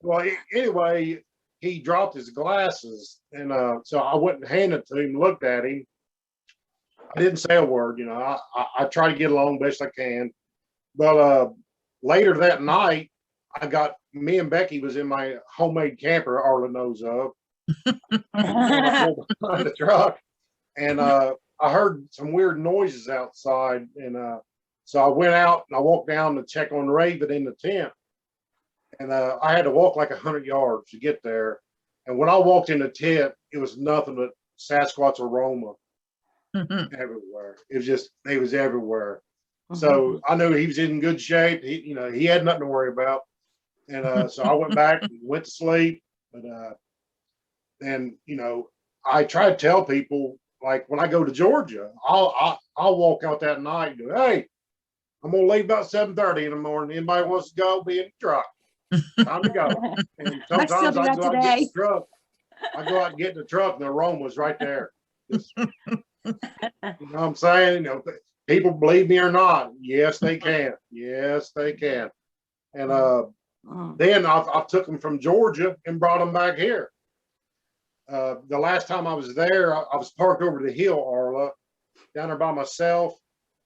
Well, anyway, he dropped his glasses, and so I went and handed it to him, looked at him. I didn't say a word, you know. I try to get along best I can. But later that night, me and Becky was in my homemade camper, Arla knows of. I pulled behind the truck, and I heard some weird noises outside, and so I went out and I walked down to check on Raven in the tent, and I had to walk like 100 yards to get there. And when I walked in the tent, it was nothing but Sasquatch aroma everywhere. It was everywhere. So I knew he was in good shape. He had nothing to worry about. And so I went back and went to sleep. But then, I try to tell people, like when I go to Georgia, I'll walk out that night and go, hey, I'm gonna leave about 7:30 in the morning. Anybody wants to go? Be in the truck. Time to go. And I still sometimes do I that go out and get today. the truck. I go out and get in the truck, and the aroma's right there. Just, you know what I'm saying? People believe me or not. Yes, they can. Yes, they can. And then I took them from Georgia and brought them back here. The last time I was there, I was parked over the hill, Arla, down there by myself,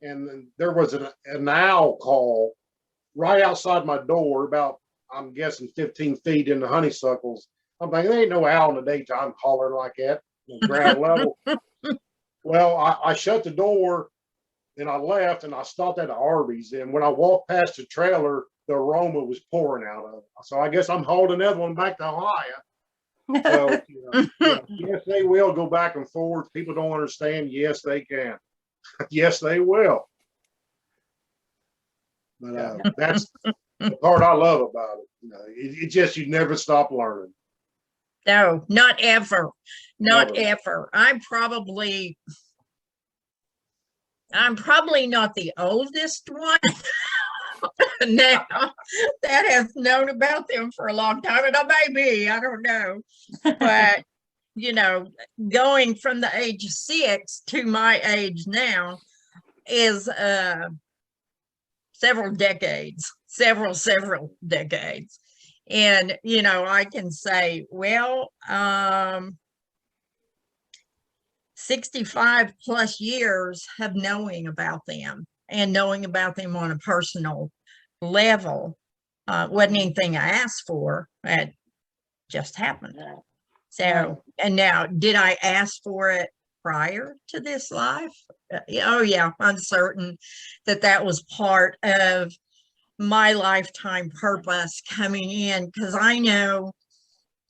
and there was an owl call right outside my door, about, I'm guessing, 15 feet in the honeysuckles. I'm thinking, there ain't no owl in the daytime hollering like that, ground level. Well, I shut the door and I left, and I stopped at the Arby's. And when I walked past the trailer, the aroma was pouring out of it. So I guess I'm holding another one back to Ohio. So, yes, they will go back and forth. People don't understand. Yes, they can. Yes, they will. But that's the part I love about it. It just, you never stop learning. No, not ever. Not Never. ever. I'm probably not the oldest one now that has known about them for a long time. And I may be, I don't know. But, going from the age of 6 to my age now is several decades. And, I can say, well, 65 plus years of knowing about them and knowing about them on a personal level. Wasn't anything I asked for. It just happened. So, and now, did I ask for it prior to this life? Oh yeah, I'm certain that was part of my lifetime purpose coming in, because I know,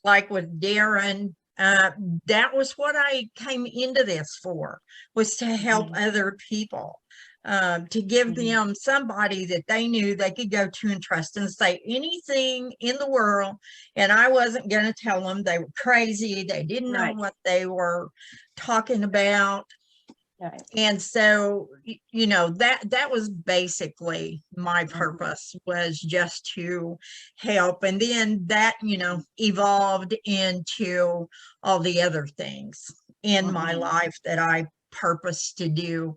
like with Darrin, that was what I came into this for, was to help other people, to give them somebody that they knew they could go to and trust and say anything in the world. And I wasn't going to tell them they were crazy. They didn't know what they were talking about. Right. And so, that was basically my purpose, was just to help. And then that, evolved into all the other things in my life that I purpose to do.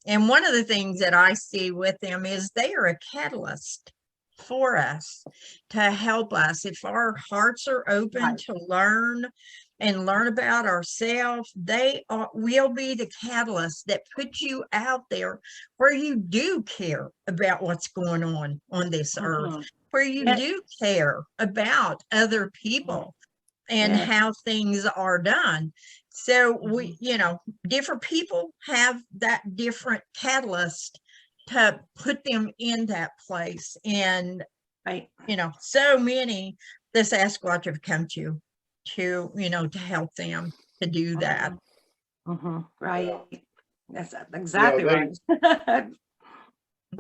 And one of the things that I see with them is they are a catalyst for us, to help us. If our hearts are open to learn and learn about ourselves, they will be the catalyst that puts you out there where you do care about what's going on this earth, where you do care about other people and how things are done. So we, different people have that different catalyst to put them in that place. And, so many the Sasquatch have come to help them to do that. Right. That's exactly right.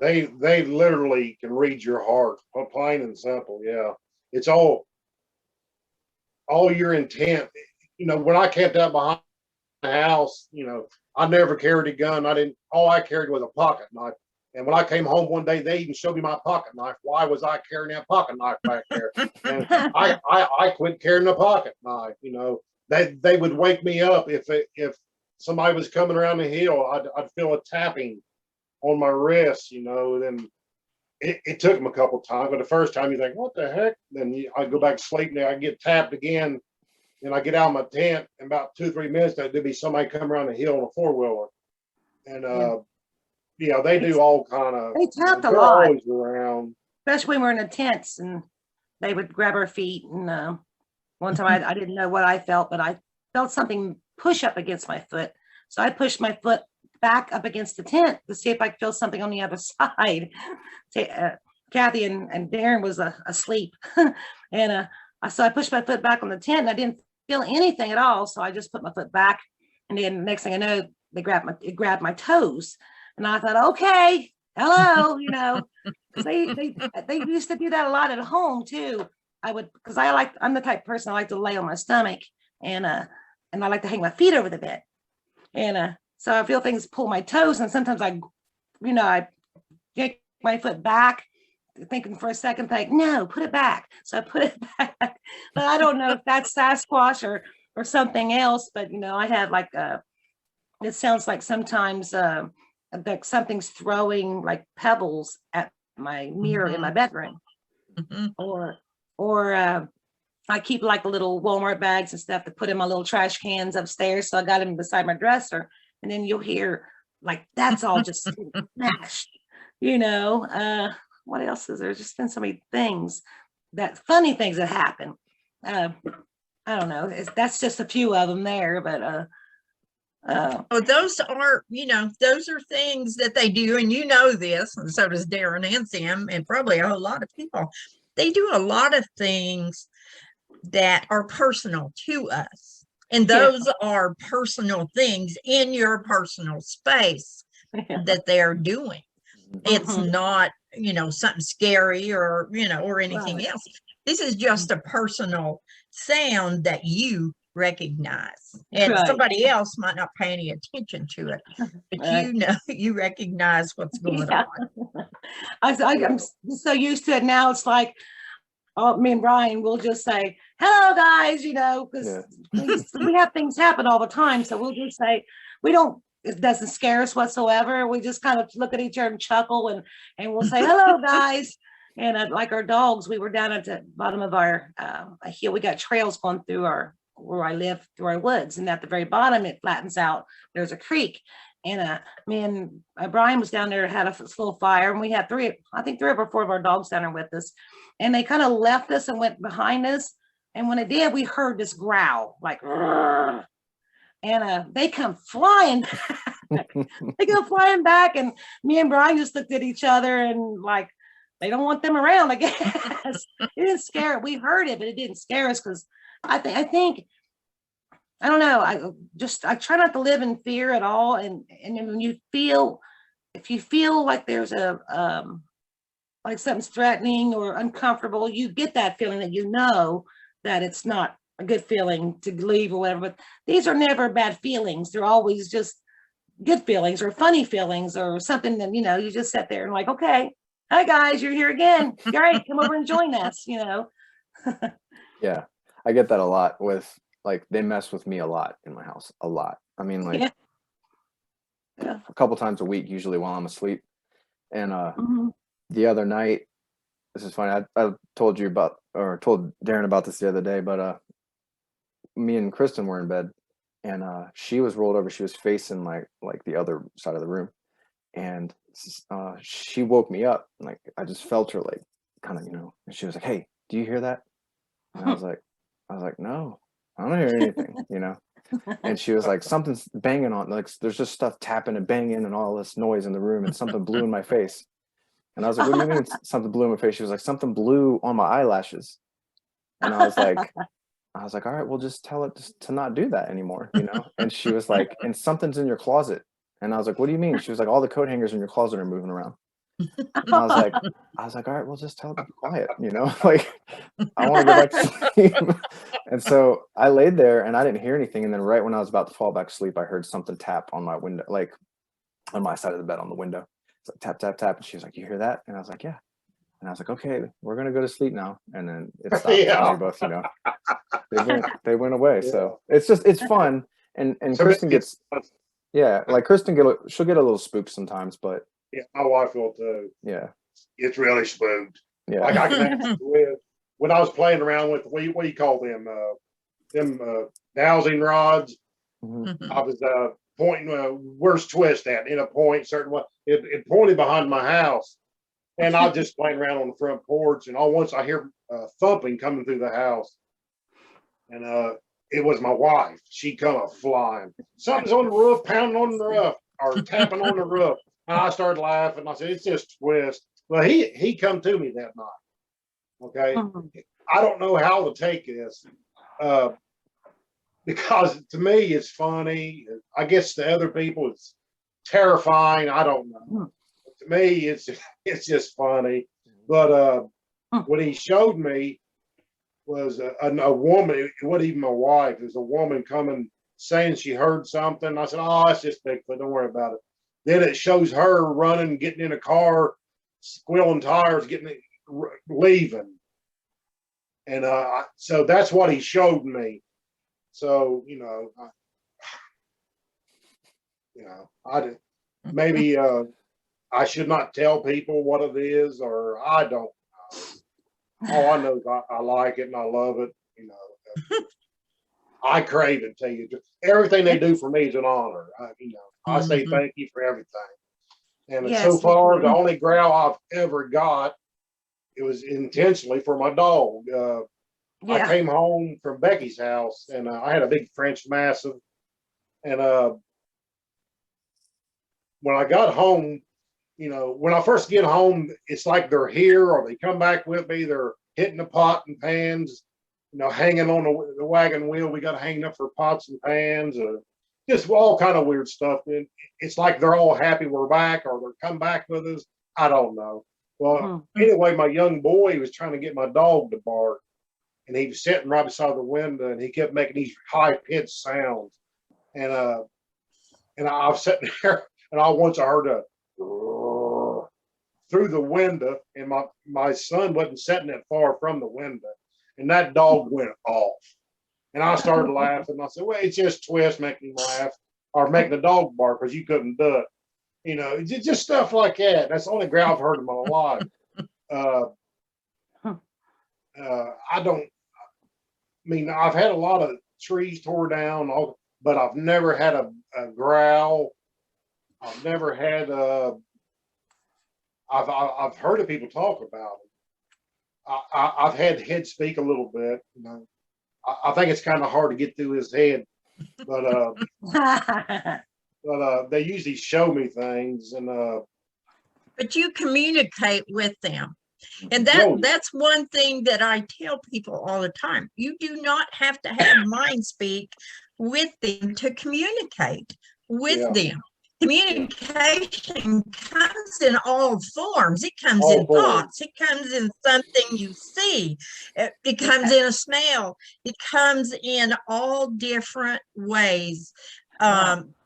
They literally can read your heart, plain and simple. Yeah. It's all your intent. When I kept that behind the house, I never carried a gun. All I carried was a pocket knife. And when I came home one day, they even showed me my pocket knife. Why was I carrying that pocket knife back there? And I quit carrying the pocket knife. They would wake me up if somebody was coming around the hill. I'd feel a tapping on my wrist. Then it took them a couple of times, but the first time you think, what the heck? Then I go back to sleep, and I get tapped again, and I get out of my tent. In about 2-3 minutes, there'd be somebody come around the hill on a 4-wheeler, and they do all kind of. They tapped a lot. Always around, especially when we're in the tents, and they would grab our feet. And one time I didn't know what I felt, but I felt something push up against my foot. So I pushed my foot back up against the tent to see if I could feel something on the other side. Kathy and Darrin was asleep. And so I pushed my foot back on the tent, and I didn't feel anything at all. So I just put my foot back. And then next thing I know, it grabbed my toes. And I thought, okay, hello, you know, because they used to do that a lot at home too. Because I'm the type of person I like to lay on my stomach and I like to hang my feet over the bed. And so I feel things pull my toes, and sometimes I get my foot back, thinking for a second, like, no, put it back. So I put it back. But I don't know if that's Sasquatch or something else. But I have like it sounds like sometimes like something's throwing like pebbles at my mirror in my bedroom. Or I keep like the little Walmart bags and stuff to put in my little trash cans upstairs. So I got them beside my dresser, and then you'll hear like that's all just smashed. What else is there? Just been so many things, funny things that happen. I don't know. That's just a few of them there, but those are things that they do, and this, and so does Darrin and Sam, and probably a whole lot of people. They do a lot of things that are personal to us, and those are personal things in your personal space that they're doing. It's not something scary or anything else. This is just a personal sound that you recognize, and somebody else might not pay any attention to it, but you recognize what's going on. I'm so used to it now. It's like, me and Brian will just say, hello guys, because we have things happen all the time. So we'll just say, it doesn't scare us whatsoever. We just kind of look at each other and chuckle, and we'll say, hello guys. And like our dogs, we were down at the bottom of our hill. We got trails going through where I live, through our woods. And at the very bottom, it flattens out. There's a creek. And me and Brian was down there, had a little fire, and we had three or four of our dogs down there with us. And they kind of left us and went behind us. And when it did, we heard this growl, like, "Rrr." And they come flying back. They go flying back, and me and Brian just looked at each other and like, they don't want them around, I guess. It didn't scare it. We heard it, but it didn't scare us, because I think I don't know. I try not to live in fear at all. And when if you feel like there's like something's threatening or uncomfortable, you get that feeling that that it's not a good feeling to leave or whatever. But these are never bad feelings. They're always just good feelings or funny feelings or something that, you just sit there and like, okay, hi guys, you're here again. Great, come over and join us, Yeah, I get that a lot with, like, they mess with me a lot in my house, a lot. I mean, like, a couple times a week, usually while I'm asleep. And the other night, this is funny, I told Darrin about this the other day, but me and Kristen were in bed, and she was rolled over. She was facing like the other side of the room, and she woke me up. And, like, I just felt her, like, kind of, and she was like, "Hey, do you hear that?" And I was like, "No, I don't hear anything," And she was like, "Something's banging on, like, there's just stuff tapping and banging and all this noise in the room, and something blew in my face." And I was like, "What do you mean something blew in my face?" She was like, "Something blew on my eyelashes." And I was like, "All right, well, just tell it to not do that anymore," And she was like, "And something's in your closet." And I was like, "What do you mean?" She was like, "All the coat hangers in your closet are moving around." And I was like, "All right, well, just tell it to be quiet," like, I want to go back to sleep. And so I laid there and I didn't hear anything. And then right when I was about to fall back asleep, I heard something tap on my window, like on my side of the bed on the window. It's like tap, tap, tap. And she was like, "You hear that?" And I was like, "Yeah." And I was like, "Okay, we're going to go to sleep now." And then it stopped. Yeah. And we both, they went away. Yeah. So it's fun. And so Kristen gets, like Kristen she'll get a little spooked sometimes, but yeah, my wife will too. Yeah. It's really spooked. Yeah. Like I can with when I was playing around with what do you call them? Dowsing rods. Mm-hmm. I was pointing where's twist at in a point certain way. It pointed behind my house, and I was just playing around on the front porch, and all once I hear thumping coming through the house, and it was my wife. She come flying. Something's on the roof, pounding on the roof, or tapping on the roof. And I started laughing. I said, "It's just twist." Well, he come to me that night. Okay, I don't know how to take this because to me it's funny. I guess to other people it's terrifying. I don't know. To me, it's just funny. But what he showed me was a woman. It wasn't even my wife. It was a woman coming saying she heard something. I said, "Oh, it's just Bigfoot. Don't worry about it." Then it shows her running, getting in a car, squealing tires, leaving. And so that's what he showed me. So I maybe I should not tell people what it is, or I don't know. All I know is I like it and I love it. I crave it. Tell you, everything they do for me is an honor. I say thank you for everything. And Yes. so far, the only growl I've ever got, it was intentionally for my dog. I came home from Becky's house, and I had a big French Mastiff. And when I got home, when I first get home, it's like they're here, or they come back with me. They're hitting the pot and pans, hanging on the wagon wheel. We got hanging up for pots and pans, just all kind of weird stuff. And it's like they're all happy we're back, or they're come back with us. I don't know. Well, anyway, my young boy was trying to get my dog to bark, and he was sitting right beside the window, and he kept making these high-pitched sounds. And I was sitting there, and I heard a through the window, and my son wasn't sitting that far from the window, and that dog went off. And I started laughing. I said, "Well, it's just Twist making him laugh, or making the dog bark, because you couldn't do it." Just stuff like that. That's the only growl I've heard in my life. I've had a lot of trees tore down, but I've never had a growl. I've never had I've heard of people talk about it. I've had head speak a little bit. I think it's kind of hard to get through his head, but they usually show me things, and But you communicate with them. And No. that's one thing that I tell people all the time. You do not have to have mind speak with them to communicate with them. Communication comes in all forms. It comes in thoughts. It comes in something you see. It comes in a smell. It comes in all different ways.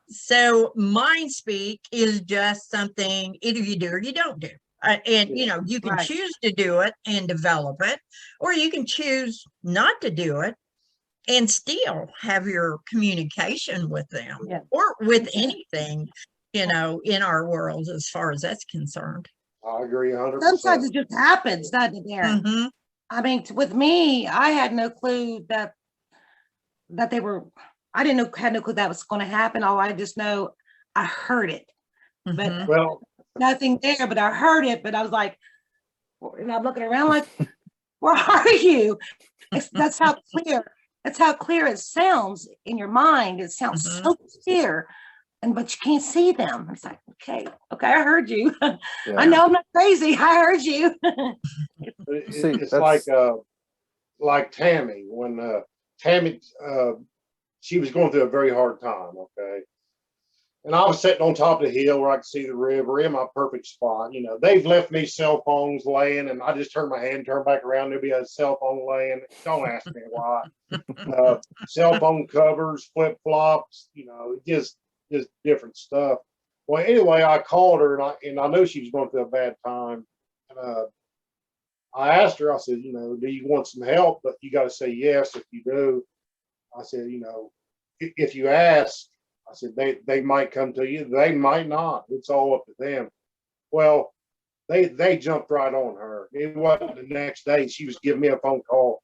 So mind speak is just something either you do or you don't do. You can choose to do it and develop it, or you can choose not to do it and still have your communication with them, or with anything, in our world, as far as that's concerned. I agree 100%. Sometimes it just happens, doesn't it, Darrin? I mean, with me, I had no clue that they were. I had no clue that was going to happen. All I just know, I heard it, but nothing there. But I heard it. But I was like, and I'm looking around like, where are you? That's how clear. That's how clear it sounds in your mind. It sounds so clear, but you can't see them. It's like, okay, I heard you. I know I'm not crazy. I heard you. It's like Tammy, when Tammy, she was going through a very hard time. Okay. And I was sitting on top of the hill where I could see the river in my perfect spot. They've left me cell phones laying, and I just turn my head and turn back around. There'll be a cell phone laying. Don't ask me why. Cell phone covers, flip flops, just different stuff. Well, anyway, I called her, and I know she was going through a bad time. And I asked her, I said, do you want some help? But you got to say yes if you do. I said, if you ask, I said, they might come to you. They might not. It's all up to them. Well, they jumped right on her. It wasn't the next day. She was giving me a phone call.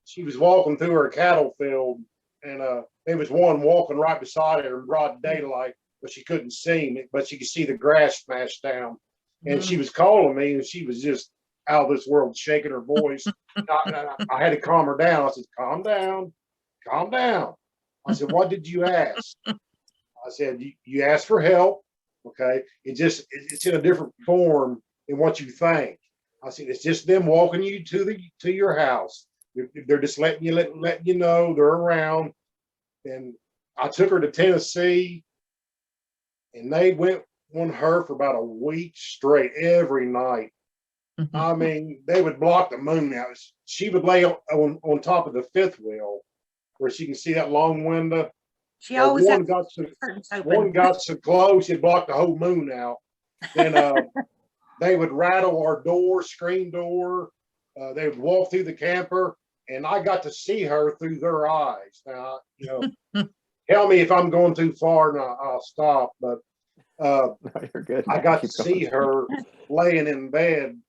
She was walking through her cattle field, and there was one walking right beside her in broad daylight, but she couldn't see me, but she could see the grass smashed down. And she was calling me, and she was just out of this world, shaking her voice. I had to calm her down. I said, calm down. I said, what did you ask? I said, you asked for help. Okay. It's in a different form than what you think. I said, it's just them walking you to your house. They're just letting you know they're around. And I took her to Tennessee, and they went on her for about a week straight every night. I mean, they would block the moon out. She would lay on top of the fifth wheel where she can see that long window. She Well, always had one got so curtains one open. got so close it blocked the whole moon out. Then they would rattle our door, screen door. They would walk through the camper, and I got to see her through their eyes. Now, tell me if I'm going too far, and I'll stop. But No, you're good. I man. got to Keep going. see her laying in bed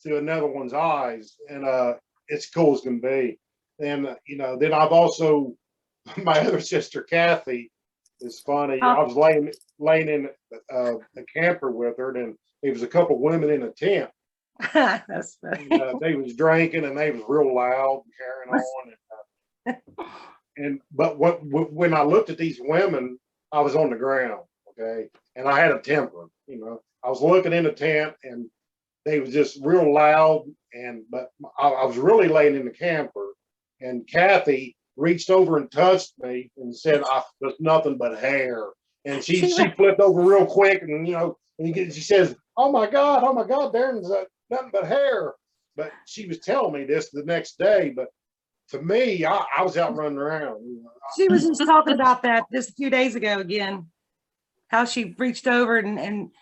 through another one's eyes, and it's cool as can be. And then I've also my other sister Kathy is funny. I was laying in a camper with her, and there was a couple women in a tent. That's funny. They was drinking and they was real loud and carrying on. But when I looked at these women, I was on the ground, okay, and I had a temper. I was looking in the tent and they was just real loud, but I was really laying in the camper, and Kathy reached over and touched me and said, "There's nothing but hair." And she flipped over real quick, and she says, oh my God, Darrin's nothing but hair." But she was telling me this the next day. But to me, I was out running around. She was just talking about that just a few days ago again, how she reached over and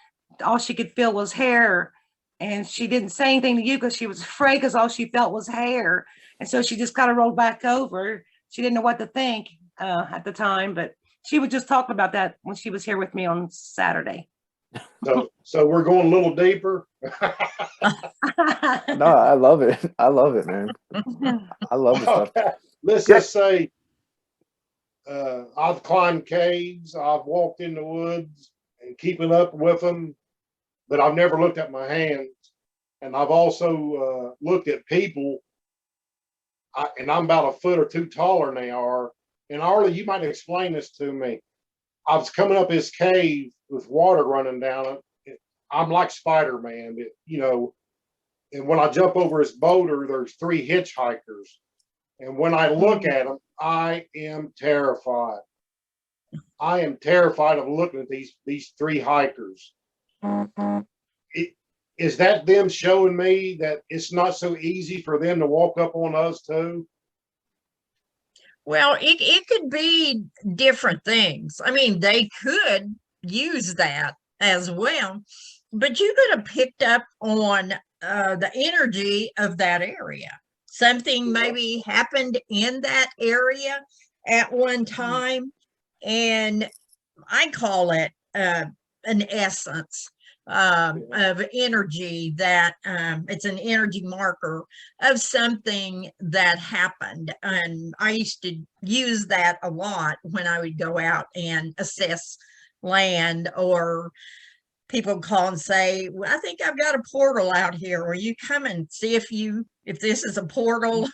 all she could feel was hair. And she didn't say anything to you because she was afraid, because all she felt was hair. And so she just kind of rolled back over. She didn't know what to think at the time, but she was just talking about that when she was here with me on Saturday. So we're going a little deeper. No, I love it. I love it, man. I love the stuff. Let's just say I've climbed caves, I've walked in the woods and keeping up with them, but I've never looked at my hands. And I've also looked at people, and I'm about a foot or two taller than they are. And Arlie, you might explain this to me. I was coming up this cave with water running down it. I'm like Spider-Man, and when I jump over this boulder, there's 3 hitchhikers. And when I look at them, I am terrified. I am terrified of looking at these 3 hikers. Is that them showing me that it's not so easy for them to walk up on us too? Well, it could be different things. I mean, they could use that as well, but you could have picked up on the energy of that area. Something maybe happened in that area at one time, and I call it an essence of energy, that it's an energy marker of something that happened. And I used to use that a lot when I would go out and assess land, or people call and say, well, I think I've got a portal out here. Will you come and see if this is a portal?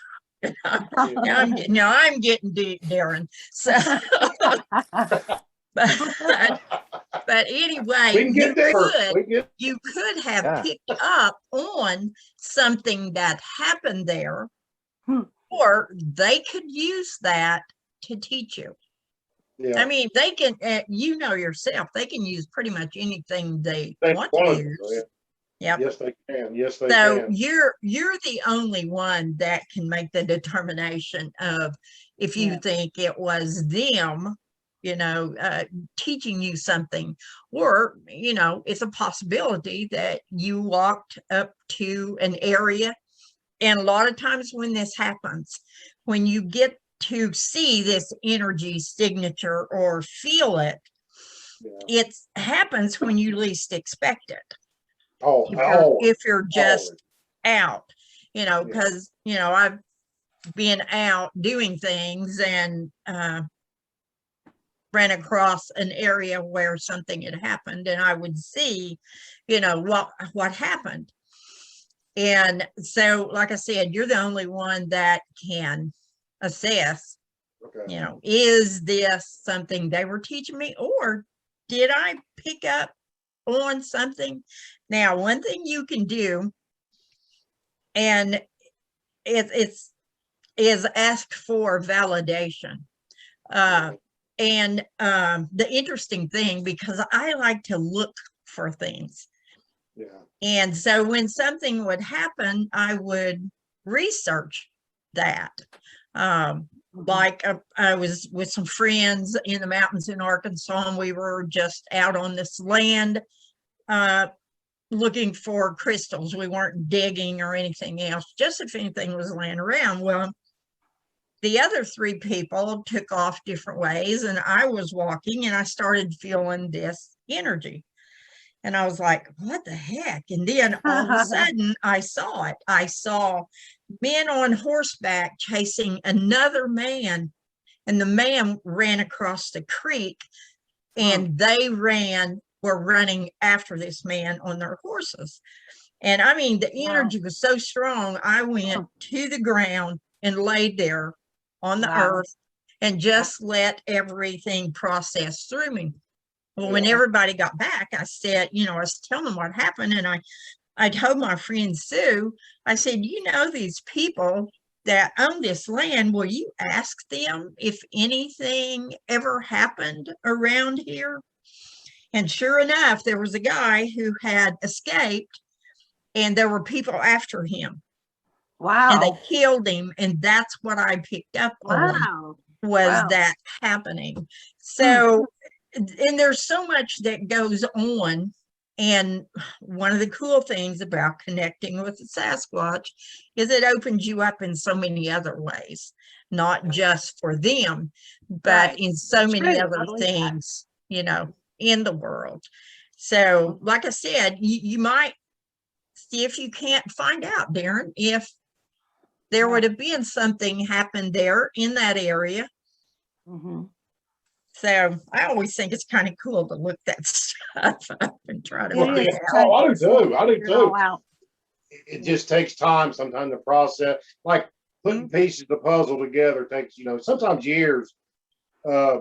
I'm getting deep, Darrin. So but anyway, you could have picked up on something that happened there, or they could use that to teach you. Yeah. I mean, they can, yourself, they can use pretty much anything they want to use. Yep. Yes, they can. Yes, they can. So you're the only one that can make the determination of if you think it was them, teaching you something, or, it's a possibility that you walked up to an area. And a lot of times when this happens, when you get to see this energy signature or feel it, it happens when you least expect it. If you're just out, because, I've been out doing things and ran across an area where something had happened, and I would see, what happened. And so, like I said, you're the only one that can assess, is this something they were teaching me, or did I pick up on something? Now, one thing you can do, and is ask for validation. And the interesting thing, because I like to look for things. Yeah. And so when something would happen, I would research that. Like I was with some friends in the mountains in Arkansas, and we were just out on this land looking for crystals. We weren't digging or anything else, just if anything was laying around. Well, the other three people took off different ways, and I was walking and I started feeling this energy. And I was like, what the heck? And then all of a sudden I saw it. I saw men on horseback chasing another man, and the man ran across the creek, and they were running after this man on their horses. And I mean, the energy was so strong. I went to the ground and laid there on the earth and just let everything process through me. Well, when everybody got back, I said, I was telling them what happened. And I told my friend Sue, I said, these people that own this land, will you ask them if anything ever happened around here? And sure enough, there was a guy who had escaped, and there were people after him. Wow. And they killed him. And that's what I picked up on, was that happening. So, and there's so much that goes on. And one of the cool things about connecting with the Sasquatch is it opens you up in so many other ways, not just for them, but in so many other things, in the world. So, like I said, you might see if you can't find out, Darrin, if there would have been something happened there in that area. So I always think it's kind of cool to look that stuff up and try to I do too. I do too. It just takes time sometimes to process. Like putting pieces of the puzzle together takes, sometimes years. I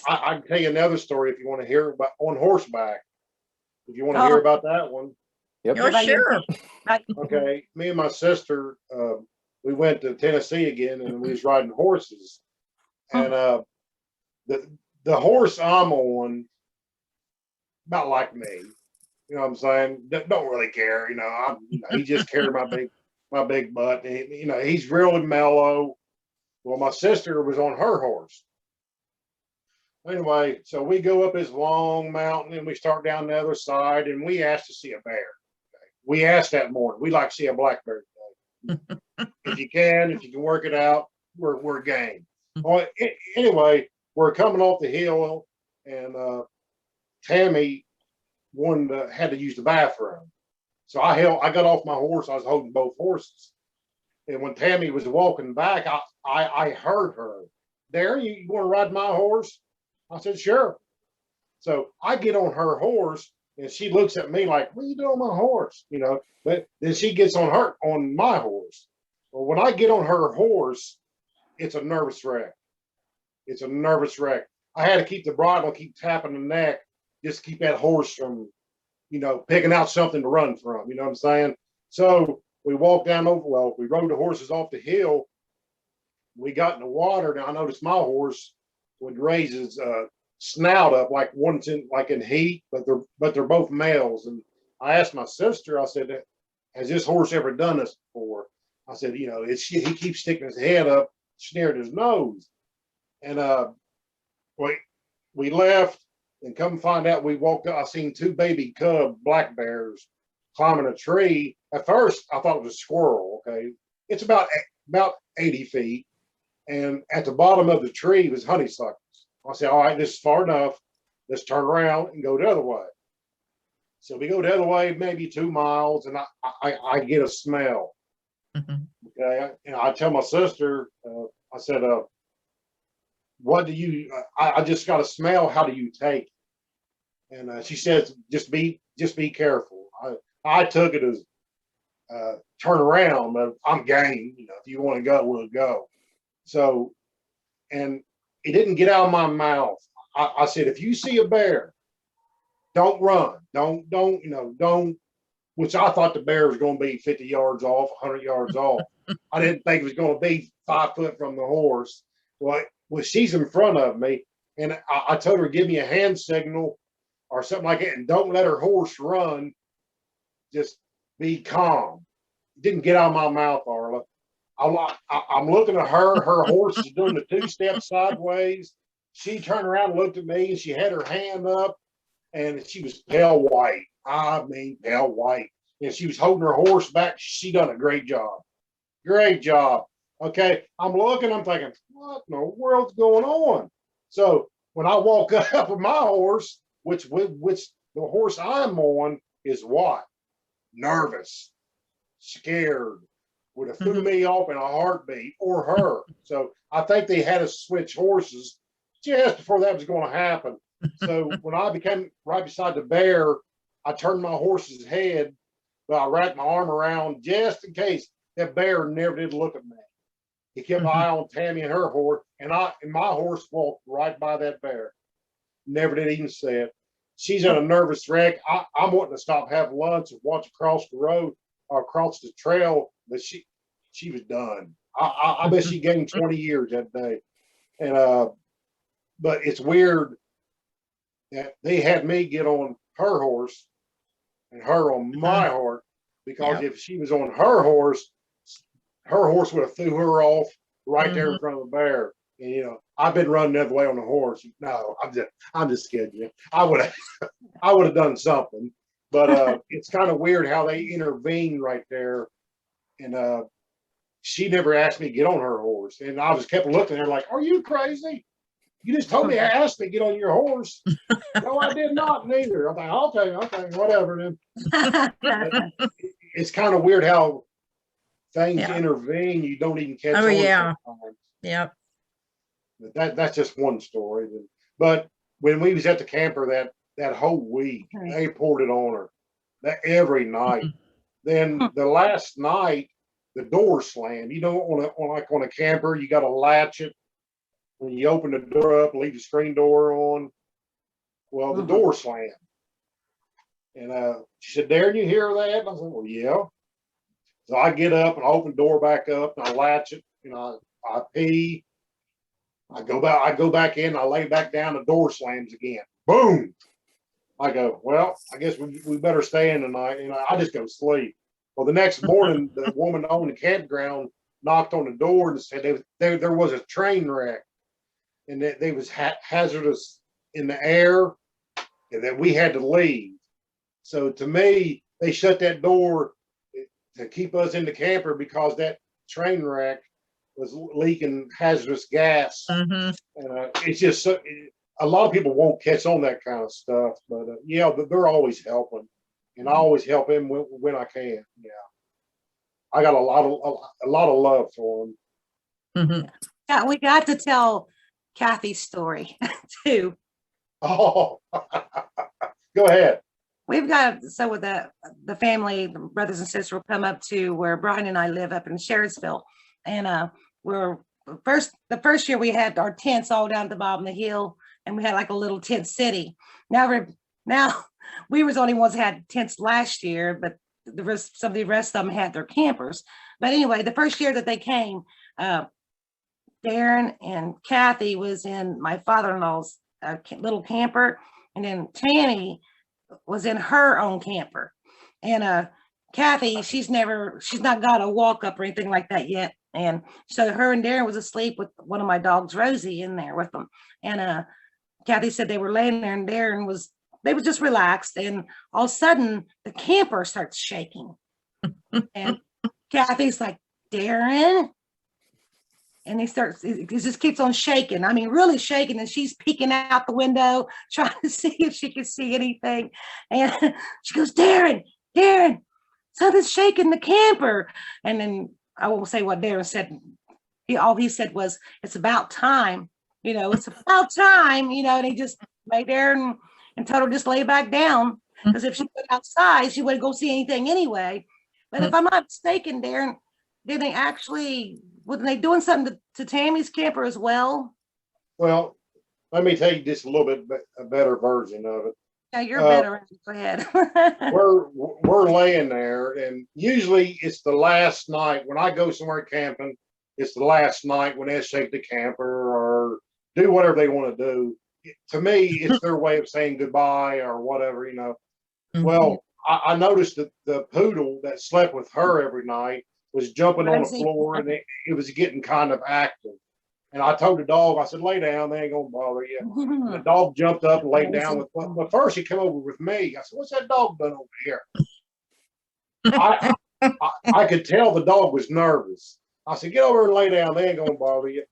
can tell you another story if you want to hear about on horseback. If you want to hear about that one. Yep. Oh, sure. Okay. Me and my sister, we went to Tennessee again, and we was riding horses. And the horse I'm on, about like me, you know what I'm saying? Don't really care, he just carried my big butt. And, he's really mellow. Well, my sister was on her horse. Anyway, so we go up this long mountain and we start down the other side, and we asked to see a bear. Okay? We asked that morning. We like to see a black bear today. if you can work it out, we're game. Well, anyway, we're coming off the hill, and Tammy had to use the bathroom. So I got off my horse. I was holding both horses. And when Tammy was walking back, I heard her. Darrin, you want to ride my horse? I said, sure. So I get on her horse, and she looks at me like, what are you doing on my horse? But then she gets on my horse. Well, when I get on her horse, it's a nervous wreck. It's a nervous wreck. I had to keep the bridle, keep tapping the neck, just keep that horse from, picking out something to run from. You know what I'm saying? So we walked we rode the horses off the hill. We got in the water. Now I noticed my horse would raise his snout up like one's in heat, but they're both males. And I asked my sister, I said, has this horse ever done this before? I said, he keeps sticking his head up, sneering his nose. And we left, and come find out, we walked up, I seen two baby cub black bears climbing a tree. At first, I thought it was a squirrel, okay? It's about 80 feet. And at the bottom of the tree was honeysuckles. I said, all right, this is far enough. Let's turn around and go the other way. So we go the other way, maybe 2 miles, and I get a smell. Okay, and I tell my sister, I said, what do you? I just got a smell. How do you take it? And she says, just be careful. I took it as turn around, but I'm game. If you want to go, we'll go. So, and it didn't get out of my mouth. I said, if you see a bear, don't run. Don't, which I thought the bear was going to be 50 yards off, 100 yards off. I didn't think it was going to be 5 foot from the horse. Well, she's in front of me, and I told her, give me a hand signal, or something like that, and don't let her horse run. Just be calm. Didn't get out of my mouth, Arla. I'm looking at her. Her horse is doing the 2-step sideways. She turned around and looked at me, and she had her hand up, and she was pale white. I mean, pale white. And she was holding her horse back. She done a great job. Great job. Okay. I'm looking, I'm thinking, what in the world's going on? So when I walk up with my horse, which the horse I'm on is what? Nervous, scared, would have threw me off in a heartbeat, or her. So I think they had us switch horses just before that was going to happen. So when I became right beside the bear, I turned my horse's head, but I wrapped my arm around just in case. That bear never did look at me. He kept an eye on Tammy and her horse, and my horse walked right by that bear. Never did even see it. She's in a nervous wreck. I'm wanting to stop, have lunch, and watch across the road or across the trail, but she was done. I bet she gained 20 years that day. And but it's weird that they had me get on her horse and her on my horse, because if she was on her horse would have threw her off right there in front of the bear. And you know, I've been running the other way on the horse. No, I'm just kidding you. I would have done something, but it's kind of weird how they intervened right there. And she never asked me to get on her horse, and I was kept looking at her like, "Are you crazy? You just told me I asked to get on your horse." No, I did not, neither. I'm like, okay, whatever then. It's kind of weird how things intervene. You don't even catch on sometimes. Yep. That's just one story. But when we was at the camper that whole week, they poured it on her that every night. Then the last night, the door slammed. You know, on a camper, you got to latch it. When you open the door up, leave the screen door on. Well, the door slammed. And she said, "Darrin, you hear that?" And I said, "Well, yeah." So I get up and I open the door back up and I latch it. You know, I pee. I go back in. I lay back down. The door slams again. Boom. I go, well, I guess we better stay in tonight. You know, I just go sleep. Well, the next morning, the woman on the campground knocked on the door and said there was a train wreck, and that they was hazardous in the air, and that we had to leave. So to me, they shut that door to keep us in the camper because that train wreck was leaking hazardous gas. And it's just a lot of people won't catch on that kind of stuff, but yeah, they're always helping, and I always help them when I can. Yeah, I got a lot of love for them. Yeah, we got to tell Kathy's story too. Oh, go ahead. We've got, so with the family, the brothers and sisters will come up to where Brian and I live up in Sherridsville. And the first year we had our tents all down at the bottom of the hill, and we had like a little tent city. Now we was the only ones that had tents last year, but the rest of them had their campers. But anyway, the first year that they came, Darrin and Kathy was in my father-in-law's little camper, and then Tammy was in her own camper. And Kathy, she's not got a walk up or anything like that yet. And so her and Darrin was asleep with one of my dogs, Rosie, in there with them. And Kathy said they were laying there, and Darrin was just relaxed. And all of a sudden the camper starts shaking. And Kathy's like, "Darrin." And he just keeps on shaking. I mean, really shaking. And she's peeking out the window, trying to see if she can see anything. And she goes, "Darrin, something's shaking the camper." And then I won't say what Darrin said. All he said was, "It's about time. You know, it's about time." You know, and he just lay there and told her just lay back down. Because if she went outside, she wouldn't go see anything anyway. But if I'm not mistaken, Darrin, wasn't they doing something to Tammy's camper as well? Well, let me tell you just a little bit a better version of it. Yeah, you're better. Go ahead. we're laying there, and usually it's the last night when I go somewhere camping. It's the last night when they shake the camper or do whatever they want to do. to me, it's their way of saying goodbye or whatever, you know. Mhm. Well, I noticed that the poodle that slept with her every night was jumping on the Rosie. floor, and it was getting kind of active. And I told the dog, I said, lay down, they ain't gonna bother you. And the dog jumped up and laid down with, but first he came over with me. I said, what's that dog done over here? I could tell the dog was nervous. I said, get over and lay down, they ain't gonna bother you.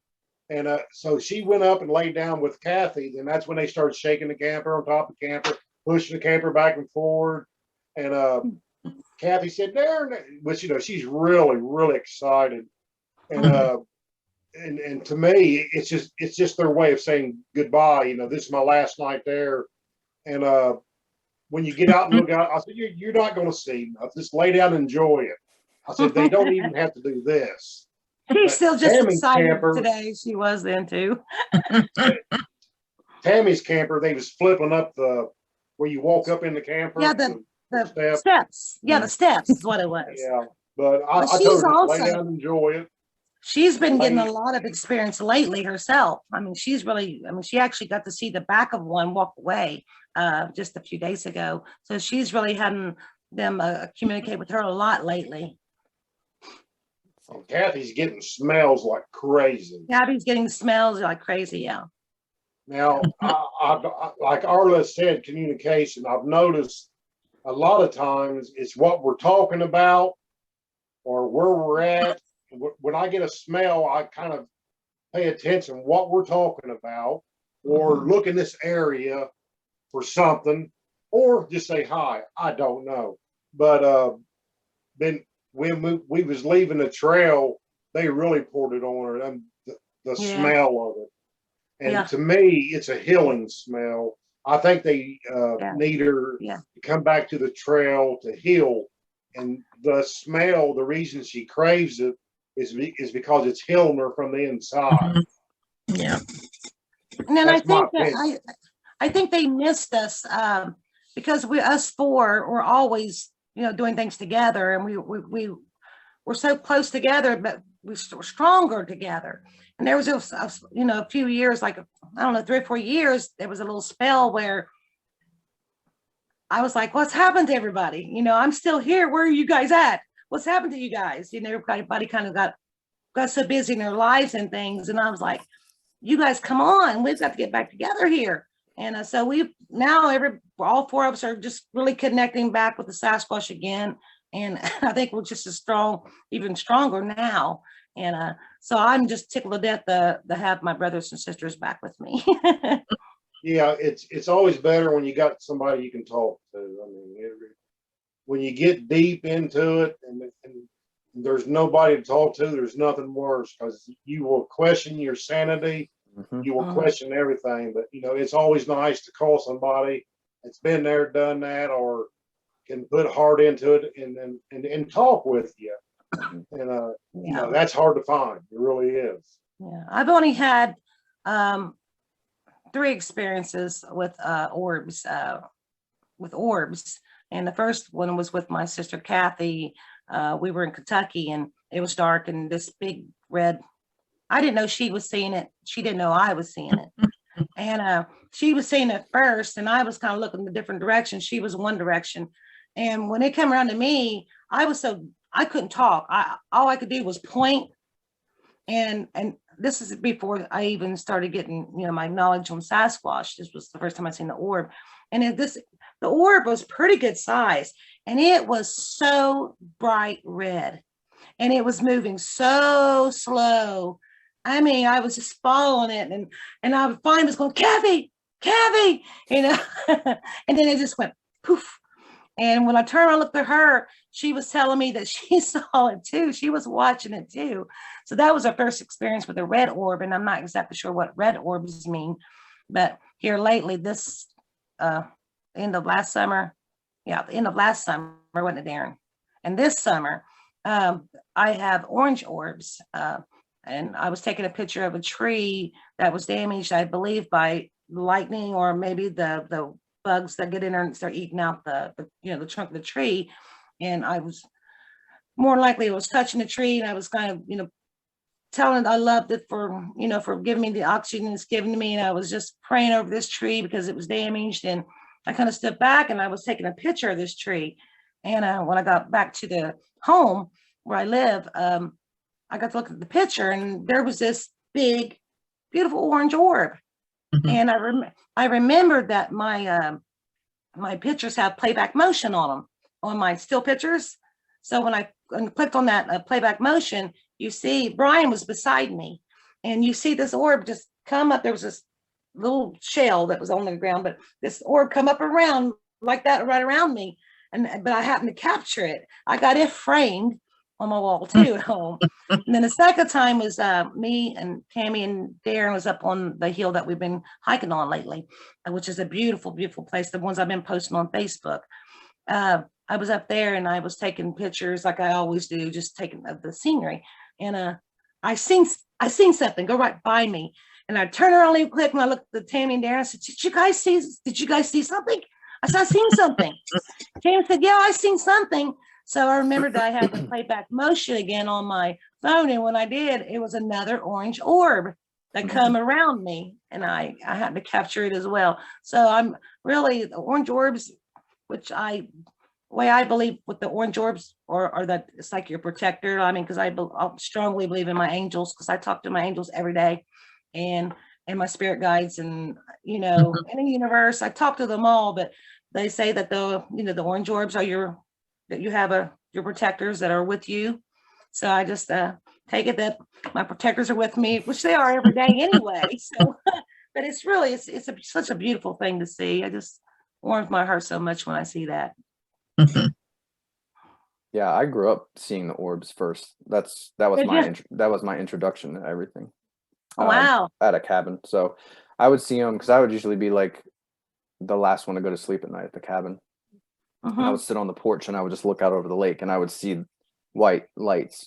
And so she went up and laid down with Kathy. Then that's when they started shaking the camper on top of the camper, pushing the camper back and forward. And Kathy said, Darrin, which, you know, she's really, really excited. And to me, it's just their way of saying goodbye. You know, this is my last night there. And when you get out and look out, I said, you're not going to see nothing. Just lay down and enjoy it. I said, they don't even have to do this. She's still just Tammy's excited camper, today. She was then too. Tammy's camper, they was flipping up where you walk up in the camper. Yeah, the step. steps. Yeah, the steps is what it was. Yeah, but I But told she's her, lay also- down and enjoy it. She's been getting a Lady. lot of experience lately herself. I mean, she actually got to see the back of one walk away just a few days ago. So she's really having them communicate with her a lot lately. And Kathy's getting smells like crazy. Gabby's getting smells like crazy. Yeah. Now, I like Arla said, communication. I've noticed a lot of times it's what we're talking about or where we're at. When I get a smell, I kind of pay attention what we're talking about, or look in this area for something, or just say hi. I don't know, but then when we was leaving the trail, they really poured it on her. And the Yeah. smell of it. And Yeah. to me, it's a healing smell. I think they Yeah. need her Yeah. to come back to the trail to heal. And the smell, the reason she craves it is because it's healing her from the inside. Yeah. And then That's my I think they missed us because us four were always, you know, doing things together, and we were so close together, but we were stronger together. And there was a few years, like I don't know, 3 or 4 years, there was a little spell where I was like, what's happened to everybody? You know, I'm still here. Where are you guys at? What's happened to you guys? You know, everybody kind of got so busy in their lives and things. And I was like, you guys, come on, we've got to get back together here. And so all 4 of us are just really connecting back with the Sasquatch again. And I think we're just as strong, even stronger now. And so I'm just tickled to death to have my brothers and sisters back with me. Yeah, it's always better when you got somebody you can talk to. I mean, when you get deep into it and there's nobody to talk to, there's nothing worse, because you will question your sanity. You will question everything. But, you know, it's always nice to call somebody that's been there, done that, or can put heart into it and talk with you. And, you know, that's hard to find. It really is. Yeah, I've only had 3 experiences with orbs. And the first one was with my sister Kathy. We were in Kentucky, and it was dark, and this big red, I didn't know she was seeing it. She didn't know I was seeing it. And she was seeing it first, and I was kind of looking in a different direction. She was one direction. And when it came around to me, I couldn't talk. All I could do was point. And this is before I even started getting, you know, my knowledge on Sasquatch. This was the first time I seen the orb. And the orb was pretty good size, and it was so bright red, and it was moving so slow. I mean, I was just following it, and I finally was going, Kathy, you know, and then it just went poof. And when I turned around and looked at her, she was telling me that she saw it too. She was watching it too. So that was our first experience with a red orb. And I'm not exactly sure what red orbs mean, but here lately, this end of last summer, wasn't it, Darrin? And this summer, I have orange orbs. And I was taking a picture of a tree that was damaged, I believe, by lightning, or maybe the bugs that get in there and start eating out the trunk of the tree. And I was more likely, I was touching the tree, and I was kind of, telling I loved it for, for giving me the oxygen it's given to me. And I was just praying over this tree because it was damaged. And I kind of stepped back and I was taking a picture of this tree. And when I got back to the home where I live, I got to look at the picture and there was this big, beautiful orange orb. And I remembered that my pictures have playback motion on them, on my still pictures. So when I clicked on that playback motion, you see Brian was beside me, and you see this orb just come up. There was this little shell that was on the ground, but this orb come up around like that right around me. But I happened to capture it. I got it framed on my wall too at home. And then the second time was me and Tammy and Darrin was up on the hill that we've been hiking on lately, which is a beautiful, beautiful place. The ones I've been posting on Facebook. I was up there and I was taking pictures like I always do, just taking of the scenery. And I seen something go right by me. And I turned around really quick and I looked at Tammy and Darrin. I said, did you guys see something? I said, I seen something. Tammy said, yeah, I seen something. So I remembered that I had the playback motion again on my phone. And when I did, it was another orange orb that come around me. And I had to capture it as well. So I'm really the orange orbs, which way I believe with the orange orbs are that it's like your protector. I mean, because I strongly believe in my angels, because I talk to my angels every day and my spirit guides and, in the universe, I talk to them all, but they say that the orange orbs are your protectors that are with you. So I just take it that my protectors are with me, which they are every day anyway. So, but it's really, such a beautiful thing to see. I just warms my heart so much when I see that. Yeah, I grew up seeing the orbs first. That was my introduction to everything. Wow. At a cabin. So I would see them because I would usually be like the last one to go to sleep at night at the cabin. And I would sit on the porch and I would just look out over the lake and I would see white lights.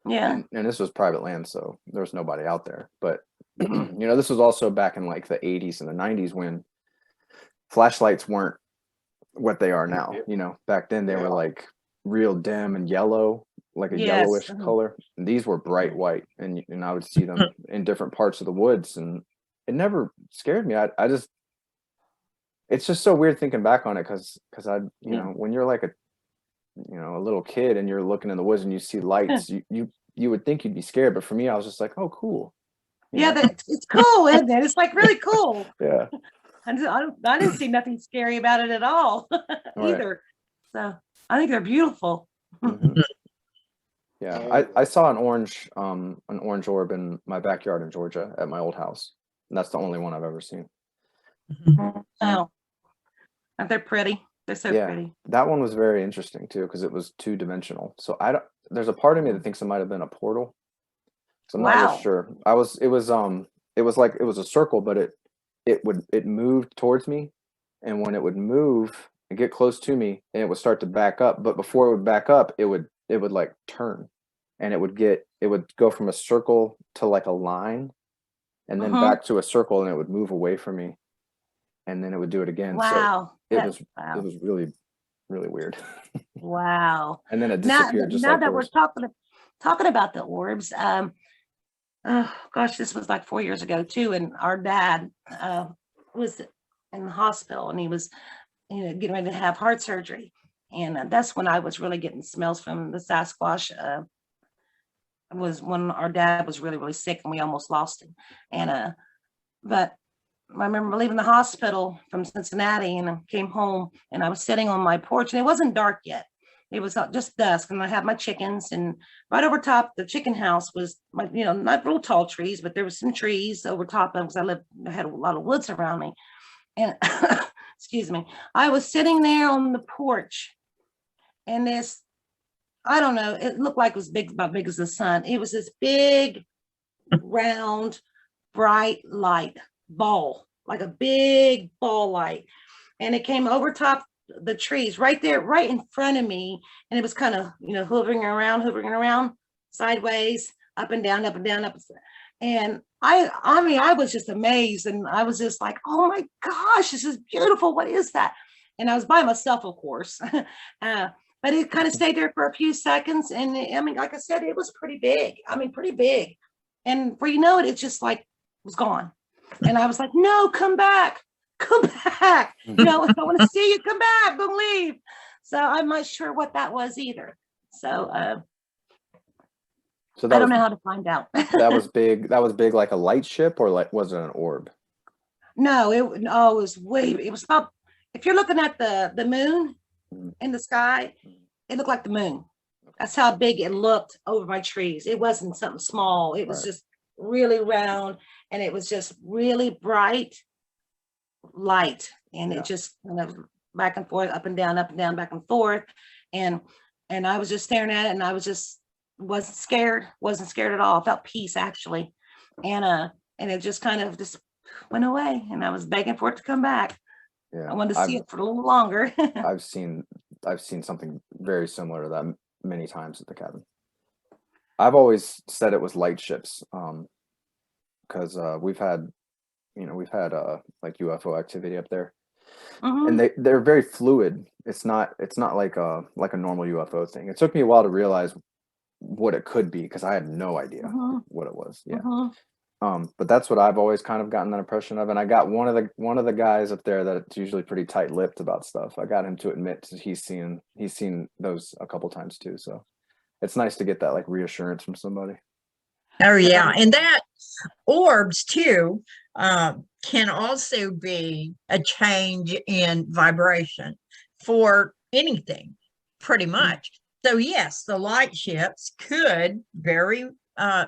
Yeah. And this was private land, so there was nobody out there. But this was also back in like the 80s and the 90s when flashlights weren't what they are now. Back then they were like real dim and yellow, like a yellowish color. And these were bright white, and I would see them in different parts of the woods, and it never scared me. I just, it's just so weird thinking back on it because I when you're like a little kid and you're looking in the woods and you see lights, you would think you'd be scared, but for me I was just like, oh cool. It's cool, isn't it? It's like really cool. Yeah. I didn't see nothing scary about it at all either. So I think they're beautiful. Yeah, I saw an orange orb in my backyard in Georgia at my old house, and that's the only one I've ever seen. Oh, aren't they pretty? They're so pretty. That one was very interesting too because it was 2-dimensional. So there's a part of me that thinks it might have been a portal. So I'm not really sure. It was a circle, but it moved towards me, and when it would move and get close to me, and it would start to back up, but before it would back up, it would like turn, and it would go from a circle to like a line, and then back to a circle, and it would move away from me, and then it would do it again. Wow. So it was really, really weird. Wow. And then it disappeared. Now that we're talking about the orbs, oh gosh, this was like 4 years ago too, and our dad was in the hospital, and he was getting ready to have heart surgery, and that's when I was really getting smells from the Sasquatch. Was when our dad was really, really sick and we almost lost him. And but I remember leaving the hospital from Cincinnati, and I came home and I was sitting on my porch, and it wasn't dark yet. It was just dusk, and I had my chickens, and right over top the chicken house was my, not real tall trees, but there was some trees over top of them because I had a lot of woods around me. And excuse me, I was sitting there on the porch, and this, I don't know, it looked like it was about big as the sun. It was this big, round, bright light ball, like a big ball light. And it came over top the trees right there, right in front of me. And it was kind of, hovering around sideways, up and down, up and down, up. And I was just amazed. And I was just like, oh my gosh, this is beautiful. What is that? And I was by myself, of course. but it kind of stayed there for a few seconds. And I mean, like I said, it was pretty big. I mean, pretty big. And before you know it, it's just like, it was gone. And I was like, no, come back. Come back. You know, I want to see you. Come back. Don't leave. So I'm not sure what that was either. So So I that don't was know how to find out. that was big. That was big, like a light ship, or like was it an orb? No, it was way, it was about, if you're looking at the moon in the sky, it looked like the moon. That's how big it looked over my trees. It wasn't something small. It was Right. just really round, and it was just really bright light. And Yeah. it just kind of back and forth, up and down, back and forth. And I was just staring at it, and I was just wasn't scared at all. I felt peace actually. And it just kind of just went away, and I was begging for it to come back. Yeah. I wanted to see it for a little longer. I've seen something very similar to that many times at the cabin. I've always said it was light ships, because we've had like UFO activity up there, Mhm. and they're very fluid. It's not like a normal UFO thing. It took me a while to realize what it could be, because I had no idea Mhm. what it was. Yeah. Mhm. But that's what I've always kind of gotten that impression of. And I got one of the guys up there that's usually pretty tight-lipped about stuff. I got him to admit that he's seen those a couple times too. So it's nice to get that like reassurance from somebody. Oh yeah, and that orbs too can also be a change in vibration for anything, pretty much. So yes, the light ships could very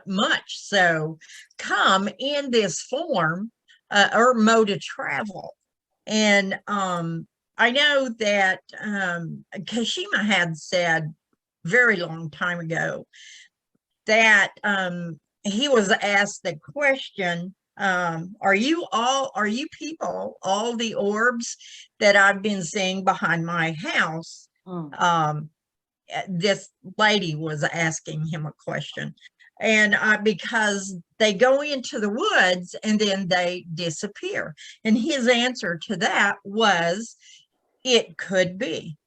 much so come in this form or mode of travel. And I know that Kashima had said very long time ago that he was asked the question, are you people, all the orbs that I've been seeing behind my house? This lady was asking him a question. And because they go into the woods and then they disappear. And his answer to that was, it could be.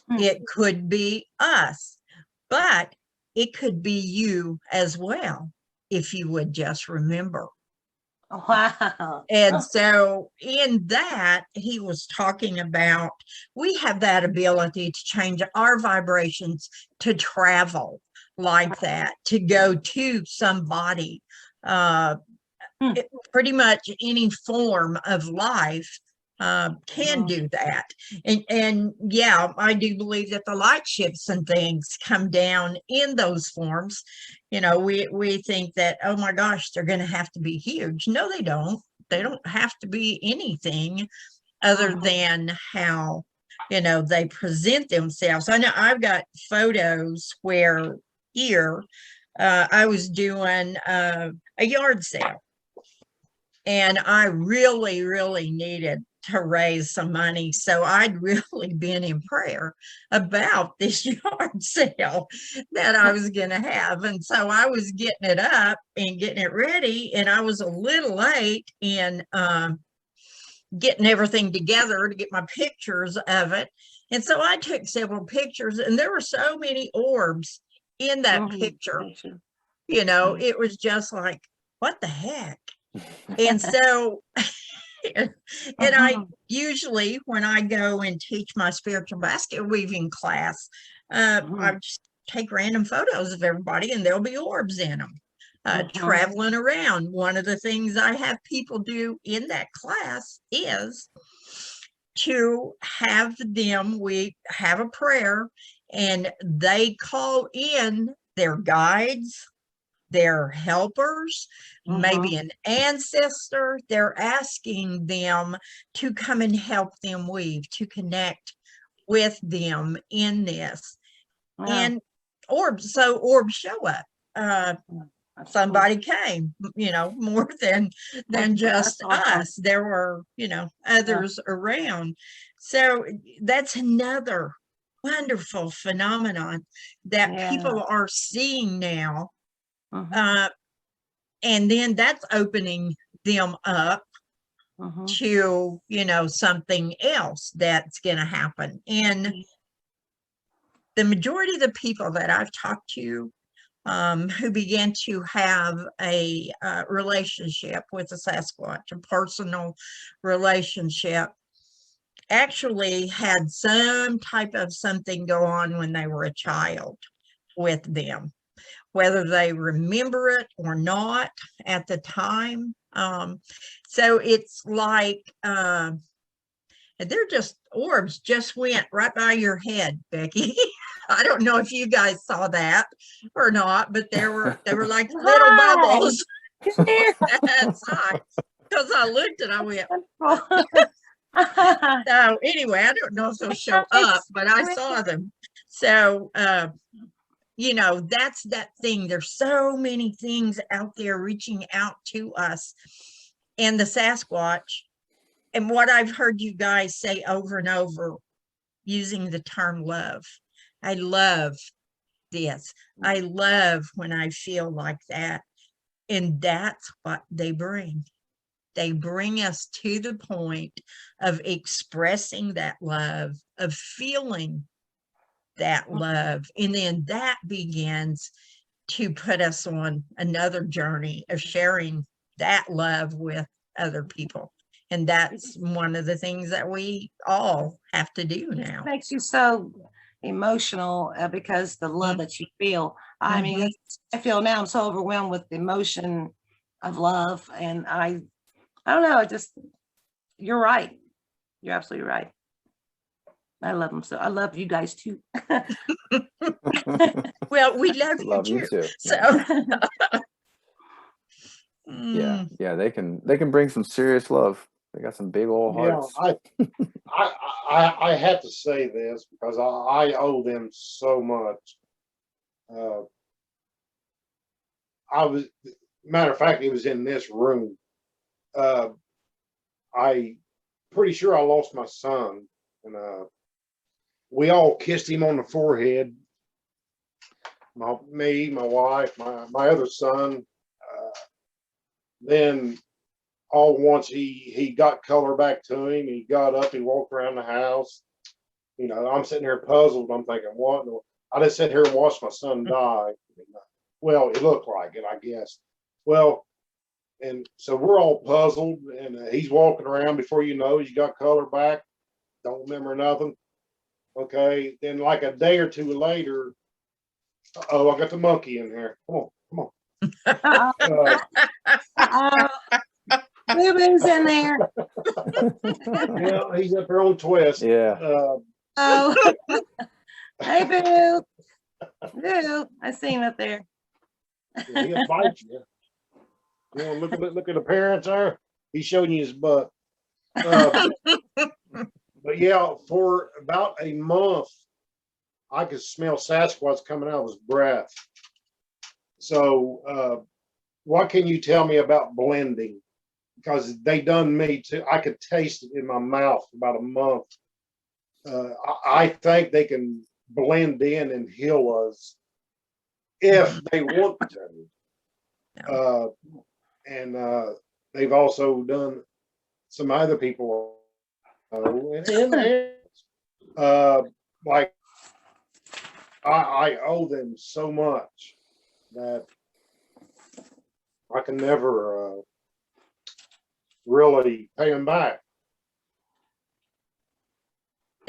It could be us, but it could be you as well, if you would just remember. Wow. And so in that, he was talking about, we have that ability to change our vibrations to travel like that, to go to somebody, pretty much any form of life can do that. And yeah, I do believe that the light ships and things come down in those forms. You know, we think that, oh my gosh, they're going to have to be huge. No, they don't. They don't have to be anything other than how, you know, they present themselves. I know I've got photos where here I was doing a yard sale, and I really, really needed to raise some money. So I'd really been in prayer about this yard sale that I was going to have. And so I was getting it up and getting it ready, and I was a little late in getting everything together to get my pictures of it. And so I took several pictures, and there were so many orbs in that picture. You know, it was just like, what the heck? And so and I usually, when I go and teach my spiritual basket weaving class, I just take random photos of everybody, and there'll be orbs in them traveling around. One of the things I have people do in that class is to have them, we have a prayer, and they call in their guides, their helpers, maybe an ancestor. They're asking them to come and help them weave, to connect with them in this. And orbs show up. Somebody came, you know, more than just us. There were, you know, others around. So that's another wonderful phenomenon that people are seeing now. And then that's opening them up to, you know, something else that's going to happen. And the majority of the people that I've talked to who began to have a relationship with a Sasquatch, a personal relationship, actually had some type of something go on when they were a child with them, whether they remember it or not at the time. So it's like, they're just, orbs just went right by your head, Becky. I don't know if you guys saw that or not, but they were like little Hi. bubbles Come here. outside. Because I looked and I went, so anyway, I don't know if they'll show up, but I saw them. So you know, that's that thing. There's so many things out there reaching out to us. And the Sasquatch, and what I've heard you guys say over and over, using the term love. I love this. I love when I feel like that. And that's what they bring. They bring us to the point of expressing that love, of feeling that love. And then that begins to put us on another journey of sharing that love with other people. And that's one of the things that we all have to do now. It makes you so emotional because the love that you feel. I mean, I feel now I'm so overwhelmed with the emotion of love. And I don't know, you're right. You're absolutely right. I love them. So I love you guys too. Well, we love You too. So yeah, they can bring some serious love. They got some big old hearts. I have to say this because I owe them so much. Matter of fact, it was in this room. I pretty sure I lost my son, and we all kissed him on the forehead. Me, my wife, my other son. Then all once he got color back to him. He got up, he walked around the house. You know, I'm sitting here puzzled. I'm thinking, what? I just sit here and watch my son die. Well, it looked like it, I guess. Well, and so we're all puzzled, and he's walking around. Before you know, he's got color back. Don't remember nothing. Okay, then like a day or two later, oh, I got the monkey in here. Come on. Boo-boo's in there. Yeah, he's up there on twist. Yeah. Oh, hey, Boo. Boo, I see him up there. He'll bite you. You want to look at the parents there? He's showing you his butt. But yeah, for about a month, I could smell Sasquatch coming out of his breath. So, what can you tell me about blending? Because they done me too. I could taste it in my mouth for about a month. I think they can blend in and heal us if they want to. And they've also done some other people. Like I owe them so much that I can never really pay them back.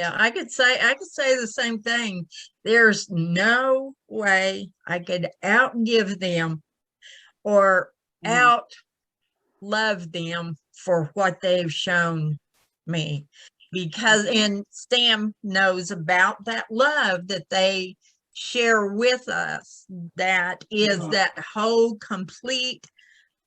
yeah, I could say the same thing. There's no way I could outgive them or out love them for what they've shown me, because and Stam knows about that love that they share with us, that is that whole complete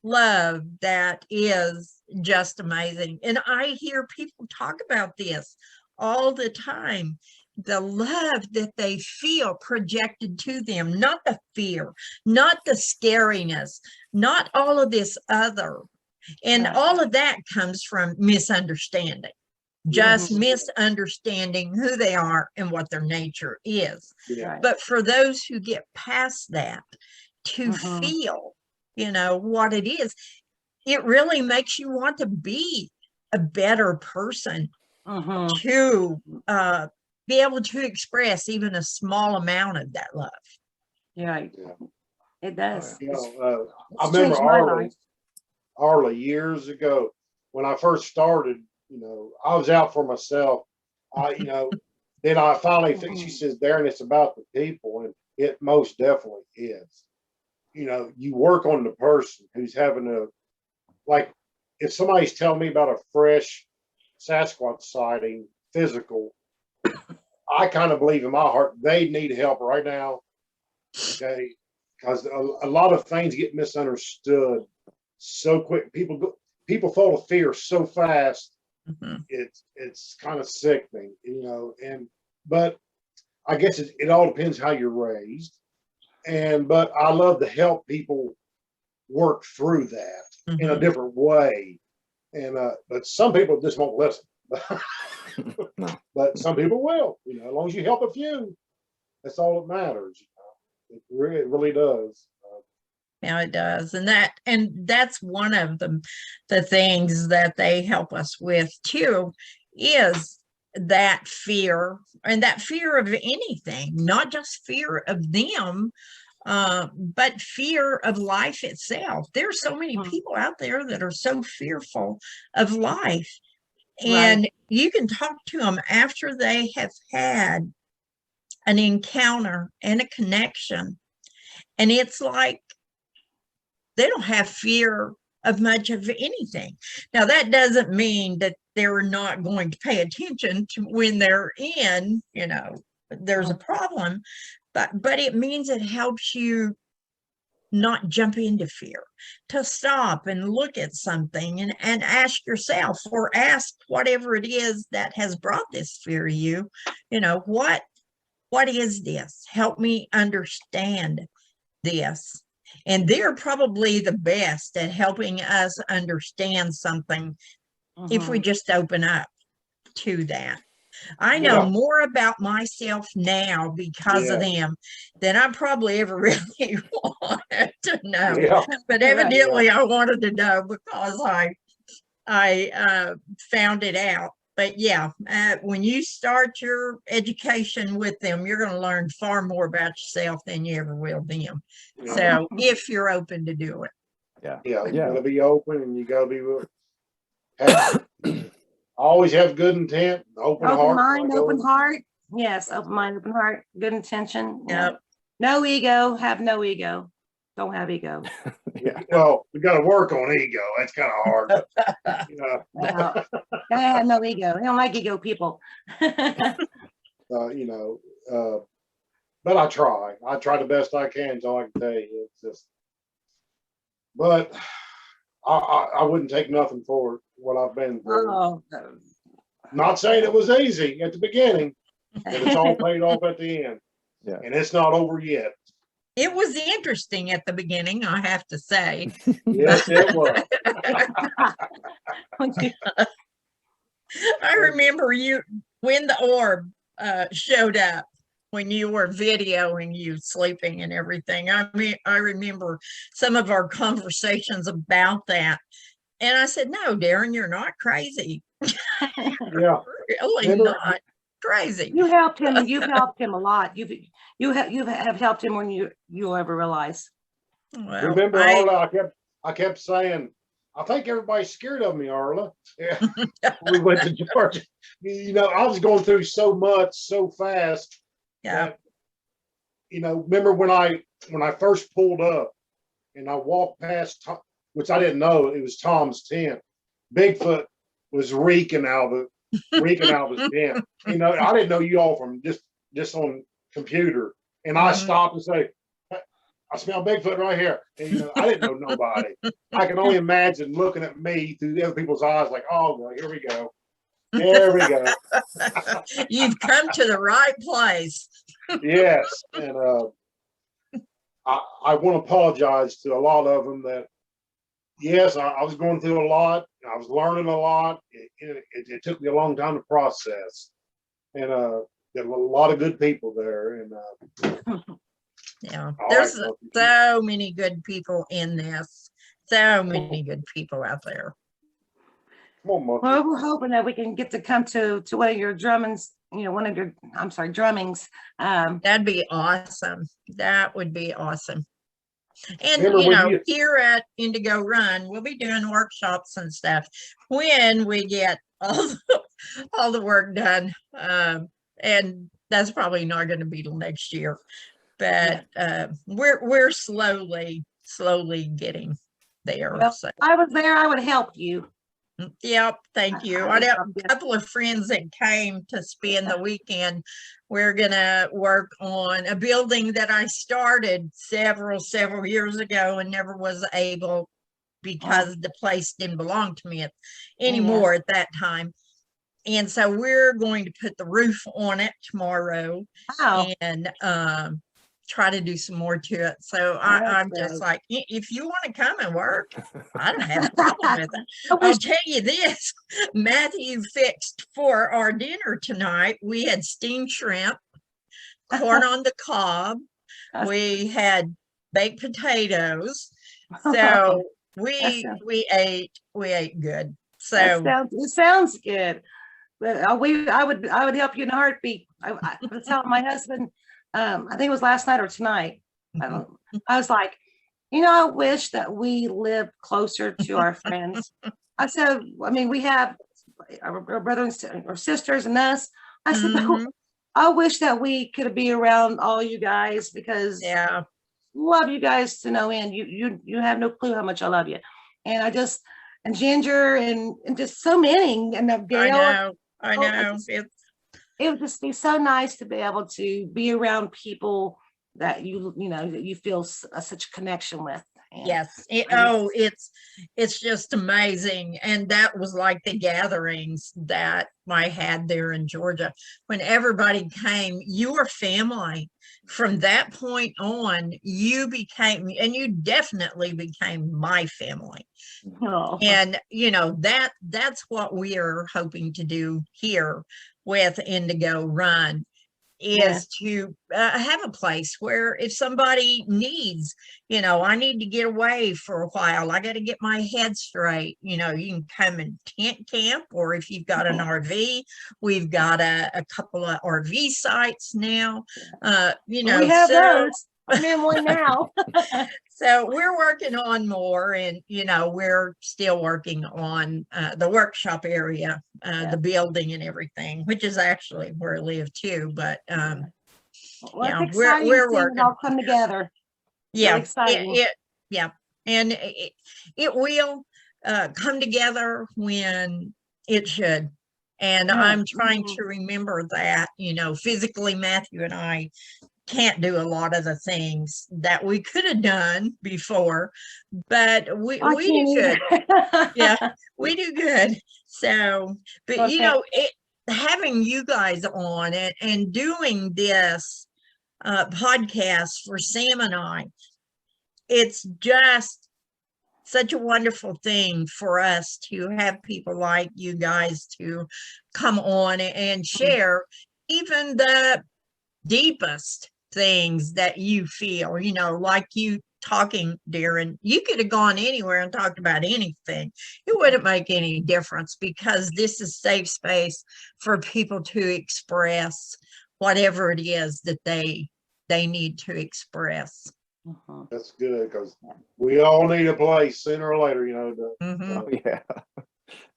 love that is just amazing. And I hear people talk about this all the time, the love that they feel projected to them, not the fear, not the scariness, not all of this other. And all of that comes from misunderstanding, just misunderstanding who they are and what their nature is. Yeah. But for those who get past that, to feel, you know, what it is, it really makes you want to be a better person, to be able to express even a small amount of that love. Yeah, Yeah. it does. You It's- know, I it's remember changed my life. Arla years ago when I first started. You know, I was out for myself. Then I finally she says, Darrin, it's about the people, and it most definitely is. You know, you work on the person who's having like, if somebody's telling me about a fresh Sasquatch sighting, physical, I kind of believe in my heart they need help right now. Okay, because a lot of things get misunderstood so quick. People fall to fear so fast. Mhm. It's kind of sickening, you know. But I guess it all depends how you're raised. But I love to help people work through that in a Mhm. different way. But some people just won't listen. No. But some people will. You know, as long as you help a few, that's all that matters. You know, it really does. Yeah, it does. And that's one of the things that they help us with too, is that fear, and that fear of anything, not just fear of them, but fear of life itself. There's so many Mhm. people out there that are so fearful of life. Right. And you can talk to them after they have had an encounter and a connection, and it's like they don't have fear of much of anything. Now, that doesn't mean that they're not going to pay attention to when they're in, there's a problem, but it means it helps you not jump into fear, to stop and look at something and ask yourself, or ask whatever it is that has brought this fear to you, what is this? Help me understand this. And they're probably the best at helping us understand something if we Mhm. just open up to that. I know Yeah. more about myself now because of Yeah. them than I probably ever really wanted to know. Yeah. But Right. evidently I wanted to know because I found it out. But yeah, when you start your education with them, you're going to learn far more about yourself than you ever will them. Yeah. So if you're open to do it. Yeah. Yeah. You Yeah. gotta be open, and you gotta be always have good intent, open Open heart. mind, open heart. Yes, open mind, open heart, good intention. Yeah. Yep. No ego, have no ego. Don't have ego. Yeah. Well, we got to work on ego. That's kind of hard. But, Well, I have no ego. I don't like ego people. you know, but I try. I try the best I can. Is all I can tell you. It's just, but I wouldn't take nothing for what I've been through. Oh. Not saying it was easy at the beginning, but it's all paid off at the end. Yeah. And it's not over yet. It was interesting at the beginning, I have to say. Yes, it was. I remember when the orb showed up, when you were videoing you sleeping and everything. I mean, I remember some of our conversations about that. And I said, no, Darrin, you're not crazy. Yeah. Really Remember- not crazy. You helped him, and you've helped him a lot. You have helped him when you ever realize. Well, Remember, Arla, I kept saying, I think everybody's scared of me, Arla. Yeah. We went to Georgia. You know, I was going through so much so fast. yeah. That, remember when I first pulled up and I walked past Tom, which I didn't know it was Tom's tent. Bigfoot was reeking out of his tent. I didn't know you all from just on computer. And I Mhm. stopped and say, I smell Bigfoot right here. And I didn't know nobody. I can only imagine looking at me through other people's eyes, like, oh, well, here we go. There we go. You've come to the right place. Yes. And I want to apologize to a lot of them that, yes, I was going through a lot. I was learning a lot. It took me a long time to process. And there were a lot of good people there. And Yeah, all there's right, so many good people in this. So many good people out there. come on, Monkey. Well, we're hoping that we can get to come to one of your Drummond's one of your, I'm sorry, drummings. That'd be awesome. That would be awesome. And, Remember when you- here at Indigo Run, we'll be doing workshops and stuff when we get all the work done. And that's probably not going to be till next year, but we're slowly getting there. Well, So. if I was there, I would help you. Yep, thank you. I have a couple of friends that came to spend the weekend. We're gonna work on a building that I started several years ago and never was able because the place didn't belong to me anymore at that time. And so we're going to put the roof on it tomorrow. Wow. And try to do some more to it. So I'm just like, if you want to come and work, I don't have a problem with it. I'll tell you this, Matthew fixed for our dinner tonight. We had steamed shrimp, corn on the cob. We had baked potatoes. So we ate good. So it sounds good. But I would help you in a heartbeat. I was telling my husband, I think it was last night or tonight. I was like, I wish that we lived closer to our friends. I said, I mean, we have our brothers or sisters and us. I said, I wish that we could be around all you guys because love you guys to no end. You have no clue how much I love you. And and Ginger and just so many. And Gail. I know. It would just be so nice to be able to be around people that that you feel such a connection with. And yes. It's just amazing. And that was like the gatherings that I had there in Georgia. When everybody came, your family, from that point on, you definitely became my family. Oh. And, that's what we are hoping to do here with Indigo Run is to have a place where if somebody needs, I need to get away for a while, I got to get my head straight, you can come and tent camp, or if you've got an RV, we've got a couple of RV sites now, we have those. I'm in one now. So we're working on more, and we're still working on the workshop area, the building and everything, which is actually where I live too. But we're working. All come together. Yeah, exciting. And it will come together when it should. And I'm trying to remember that, physically, Matthew and I can't do a lot of the things that we could have done before, but we do good. We do good. So, but having you guys on it and doing this podcast for Sam and I, it's just such a wonderful thing for us to have people like you guys to come on and share even the deepest things that you feel, like you talking, Darrin. You could have gone anywhere and talked about anything. It wouldn't make any difference because this is safe space for people to express whatever it is that they need to express. That's good because we all need a place sooner or later,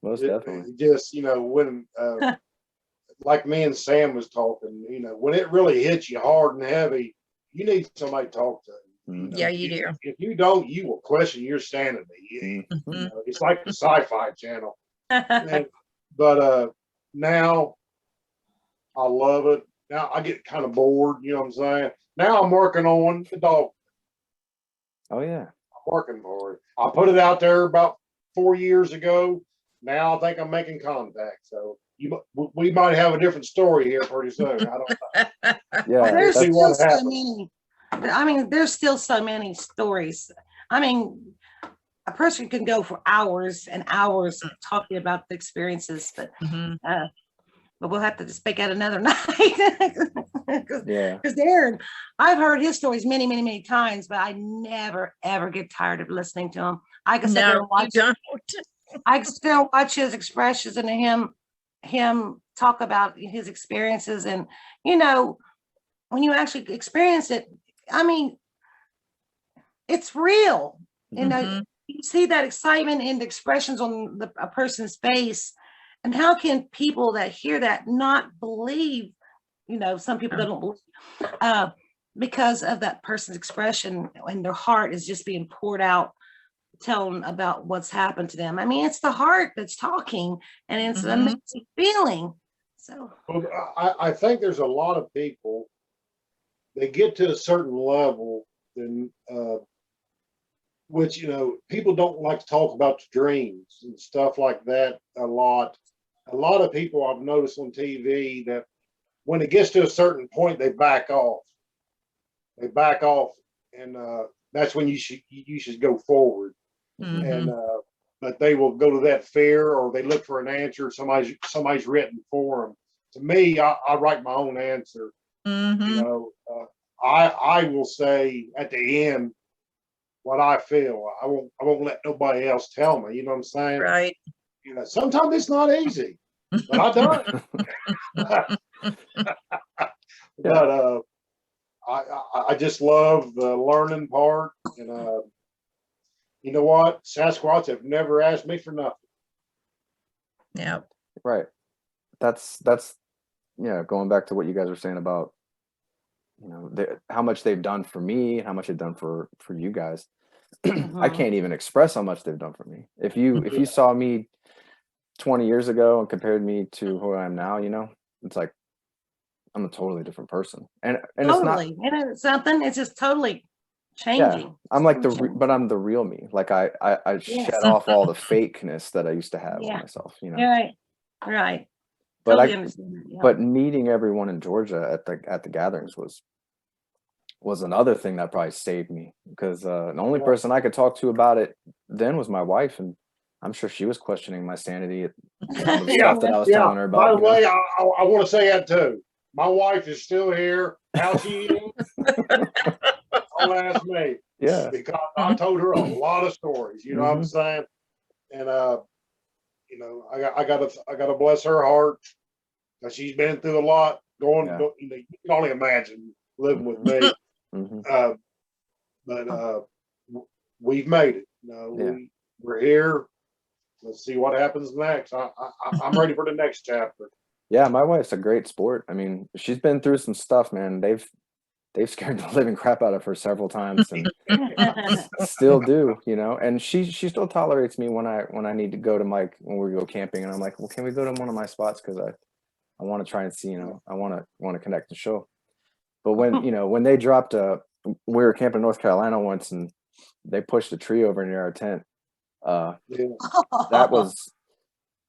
Most definitely. Just, when like me and Sam was talking, when it really hits you hard and heavy, you need somebody to talk to. Yeah, you do. If you don't, you will question your sanity. It's like the Sci-Fi Channel. But now I love it. Now I get kind of bored, you know what I'm saying? Now I'm working on the dog. Oh yeah. I'm working for it. I put it out there about 4 years ago. Now I think I'm making contact. So we might have a different story here pretty soon. I don't know. Yeah. There's still so many. I mean, there's still so many stories. I mean, a person can go for hours and hours talking about the experiences, but we'll have to speak out another night. Because Darrin, I've heard his stories many, many, many times, but I never ever get tired of listening to him. I can sit there and watch. I can still watch his expressions and him talk about his experiences. And, you know, when you actually experience it, I mean, it's real. You know, Mhm. you see that excitement and the expressions on a person's face. And how can people that hear that not believe? You know, some people don't believe because of that person's expression, and their heart is just being poured out, telling about what's happened to them. I mean, it's the heart that's talking, and it's an Mhm. amazing feeling. So, Well, I think there's a lot of people, they get to a certain level, then which, you know, people don't like to talk about the dreams and stuff like that a lot. A lot of people I've noticed on TV that when it gets to a certain point, they back off. They back off, and that's when you should go forward. And Mhm. but they will go to that fear, or they look for an answer somebody's written for them. To me, I write my own answer. You Mhm. know, I will say at the end what I feel. I won't let nobody else tell me. You know what I'm saying? Right. You know, sometimes it's not easy, but I done it. But I just love the learning part, and you know what? Sasquatch have never asked me for nothing. Yep. Right. That's yeah, going back to what you guys were saying about, you know, how much they've done for me and how much they've done for you guys. I mhm. can't even express how much they've done for me. If you saw me 20 years ago and compared me to who I am now, you know, it's like I'm a totally different person. And it's not, Totally. And it's something, it's just totally yeah, changing. I'm like Totally but changing. I'm the real me. Like I Yes. shed off all the fakeness that I used to have on Yeah. myself, you know. You're right. Right. But Totally understand that. Yeah. but meeting everyone in Georgia at the gatherings was another thing that probably saved me, because the only person I could talk to about it then was my wife, and I'm sure she was questioning my sanity at some of the Yeah, stuff that I was yeah. telling her By about, the you know. way, I want to say that too. My wife is still here. How she is? Don't ask me, Yeah. because I told her a lot of stories. You know what I'm Hmm. saying? And you know, I gotta bless her heart, because she's been through a lot. Yeah. You know, you can only imagine living with me. Hmm. Uh, but we've made it. You know, Yeah. we're here. Let's see what happens next. I'm ready for the next chapter. Yeah, my wife's a great sport. I mean, she's been through some stuff, man. They've scared the living crap out of her several times, and still do, you know. And she still tolerates me when I need to go to when we go camping, and I'm like, well, can we go to one of my spots, because I want to try and see, you know, I want to connect the show. But when, you know, when they dropped we were camping in North Carolina once, and they pushed a tree over near our tent. Yeah. That was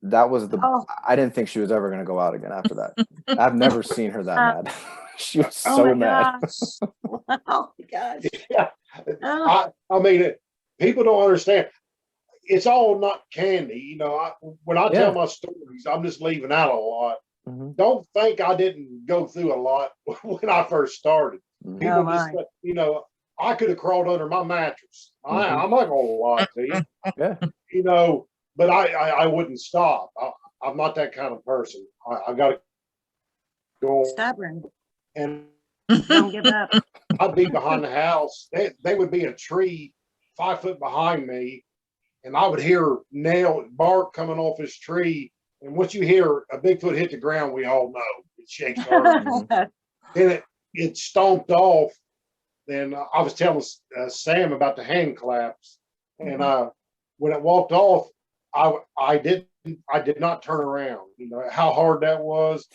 Oh, I didn't think she was ever going to go out again after that. I've never seen her that mad. She was oh so my mad. gosh. Oh my gosh. Yeah. Oh, I mean, people don't understand. It's all not candy. You know, when I tell Yeah. my stories, I'm just leaving out a lot. Hmm. Don't think I didn't go through a lot when I first started. Hmm. oh People just, my. you know, I could have crawled under my mattress. Hmm. I'm not going to lie to you, Yeah. you know, but I wouldn't stop. I'm not that kind of person. I got to go, Stubborn. and Don't give up. I'd be behind the house. They would be a tree 5 foot behind me, and I would hear bark coming off his tree. And once you hear a Bigfoot hit the ground, we all know it shakes the earth. Mhm. Then it stomped off. Then I was telling Sam about the hand claps, and when it walked off, I did not turn around. You know how hard that was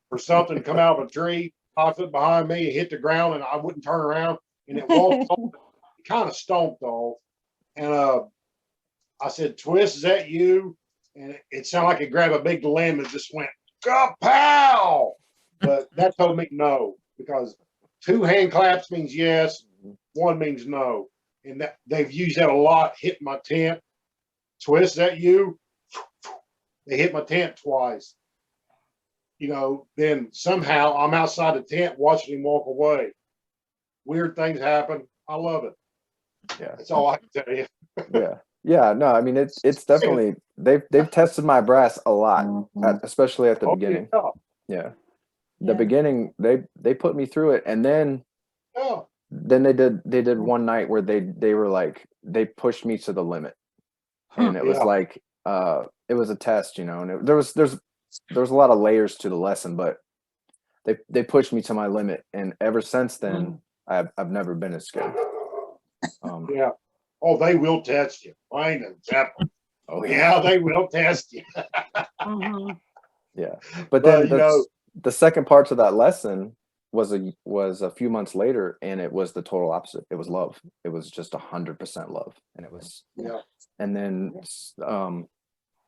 for something to come out of a tree 5 foot behind me and hit the ground, and I wouldn't turn around, and it walked off. It kind of stomped off, and I said, "Twist, is that you?" And it sounded like it grabbed a big limb and just went kapow. But that told me no, because 2 hand claps means yes, 1 means no, and that they've used that a lot. Hit my tent. Twist, is that you? They hit my tent twice. You know, then somehow I'm outside the tent watching him walk away. Weird things happen. I love it. Yeah. That's all I can tell you. Yeah. Yeah, no, I mean it's definitely they've tested my brass a lot, Mhm. especially at the Oh, beginning. yeah. Yeah, the Yeah. beginning they put me through it, and Yeah. then they did one night where they were like they pushed me to the limit, and it was Yeah. like it was a test, you know, and there was a lot of layers to the lesson, but they pushed me to my limit, and ever since then I've never been as scared. Yeah. Oh, they will test you. Plain and simple. Oh Yeah, they will test you. Mhm. yeah. But But then you know, the second part to that lesson was a few months later, and it was the total opposite. It was love. It was just 100% love, and it was. yeah. And then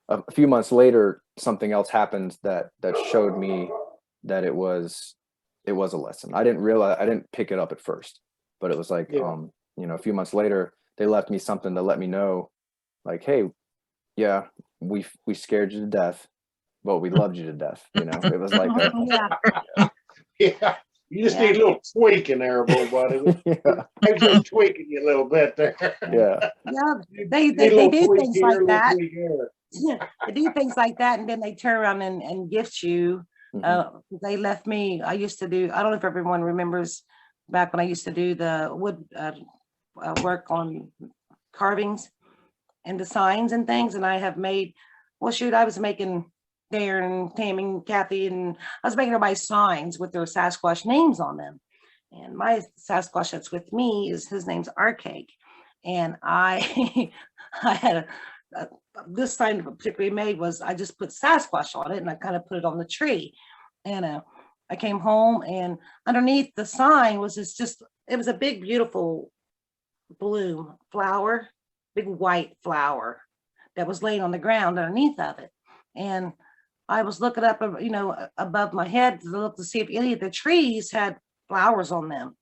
a few months later, something else happened that showed me that it was a lesson. I didn't pick it up at first, but it was like Yeah. you know, a few months later, they left me something to let me know, like, hey, yeah, we scared you to death, but we loved you to death. You know, it was like a Yeah. Yeah. You just Yeah. need a little tweak in there, little buddy. yeah, They're just tweaking you a little bit there. yeah, Yeah. You They need a they little do tweak things here, like a little that. tweak there. They do things like that, and then they turn around and gift you. mhm, They left me. I used to do. I don't know if everyone remembers back when I used to do the wood work on carvings and the signs and things. And I have made. Well, shoot, I was making Darrin, Tammy, and Kathy, and I was making everybody signs with their Sasquatch names on them. And my Sasquatch that's with me is his name's Arcade, and I I had a this sign particularly made was I just put Sasquatch on it and I kind of put it on the tree, and I came home and underneath the sign was this just it was a big beautiful bloom flower, big white flower that was laying on the ground underneath of it, and I was looking up, above my head to look to see if any of the trees had flowers on them.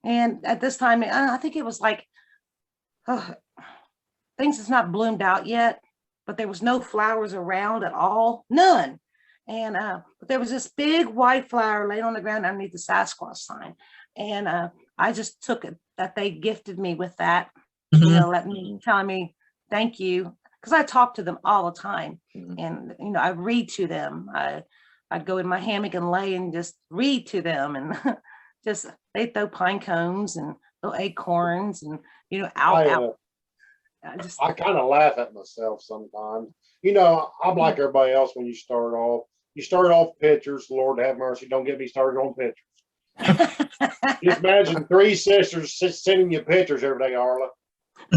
And at this time, I think it was like, oh, things has not bloomed out yet, but there was no flowers around at all, none. And but there was this big white flower laying on the ground underneath the Sasquatch sign. And I just took it that they gifted me with that, let me telling me thank you. Because I talk to them all the time. mhm. And I read to them. I'd go in my hammock and lay and just read to them, and just they throw pine cones and little acorns and out I out. I just I kind of laugh at myself sometimes. You know, I'm like everybody else when you start off. You start off pictures, Lord have mercy, don't get me started on pictures. Just imagine three sisters sending you pictures every day, Arla.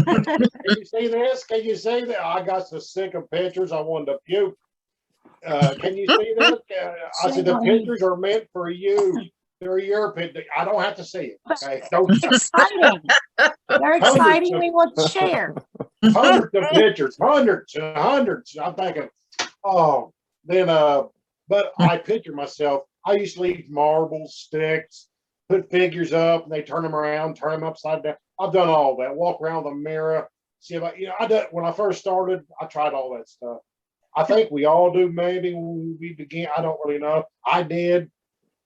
Can you see this? Can you see that? I got so sick of pictures, I wanted to puke. Can you see this? I said, the pictures are meant for you. They're your picture. I don't have to see it. Okay. Don't it's exciting. They're exciting. We want to share. hundreds of pictures, hundreds and hundreds. I'm thinking, oh, then but I picture myself. I used to leave marbles, sticks, put figures up, and they turn them around, turn them upside down. I've done all that. Walk around the mirror, see if I did when I first started. I tried all that stuff. I think we all do. Maybe when we began, I don't really know. I did,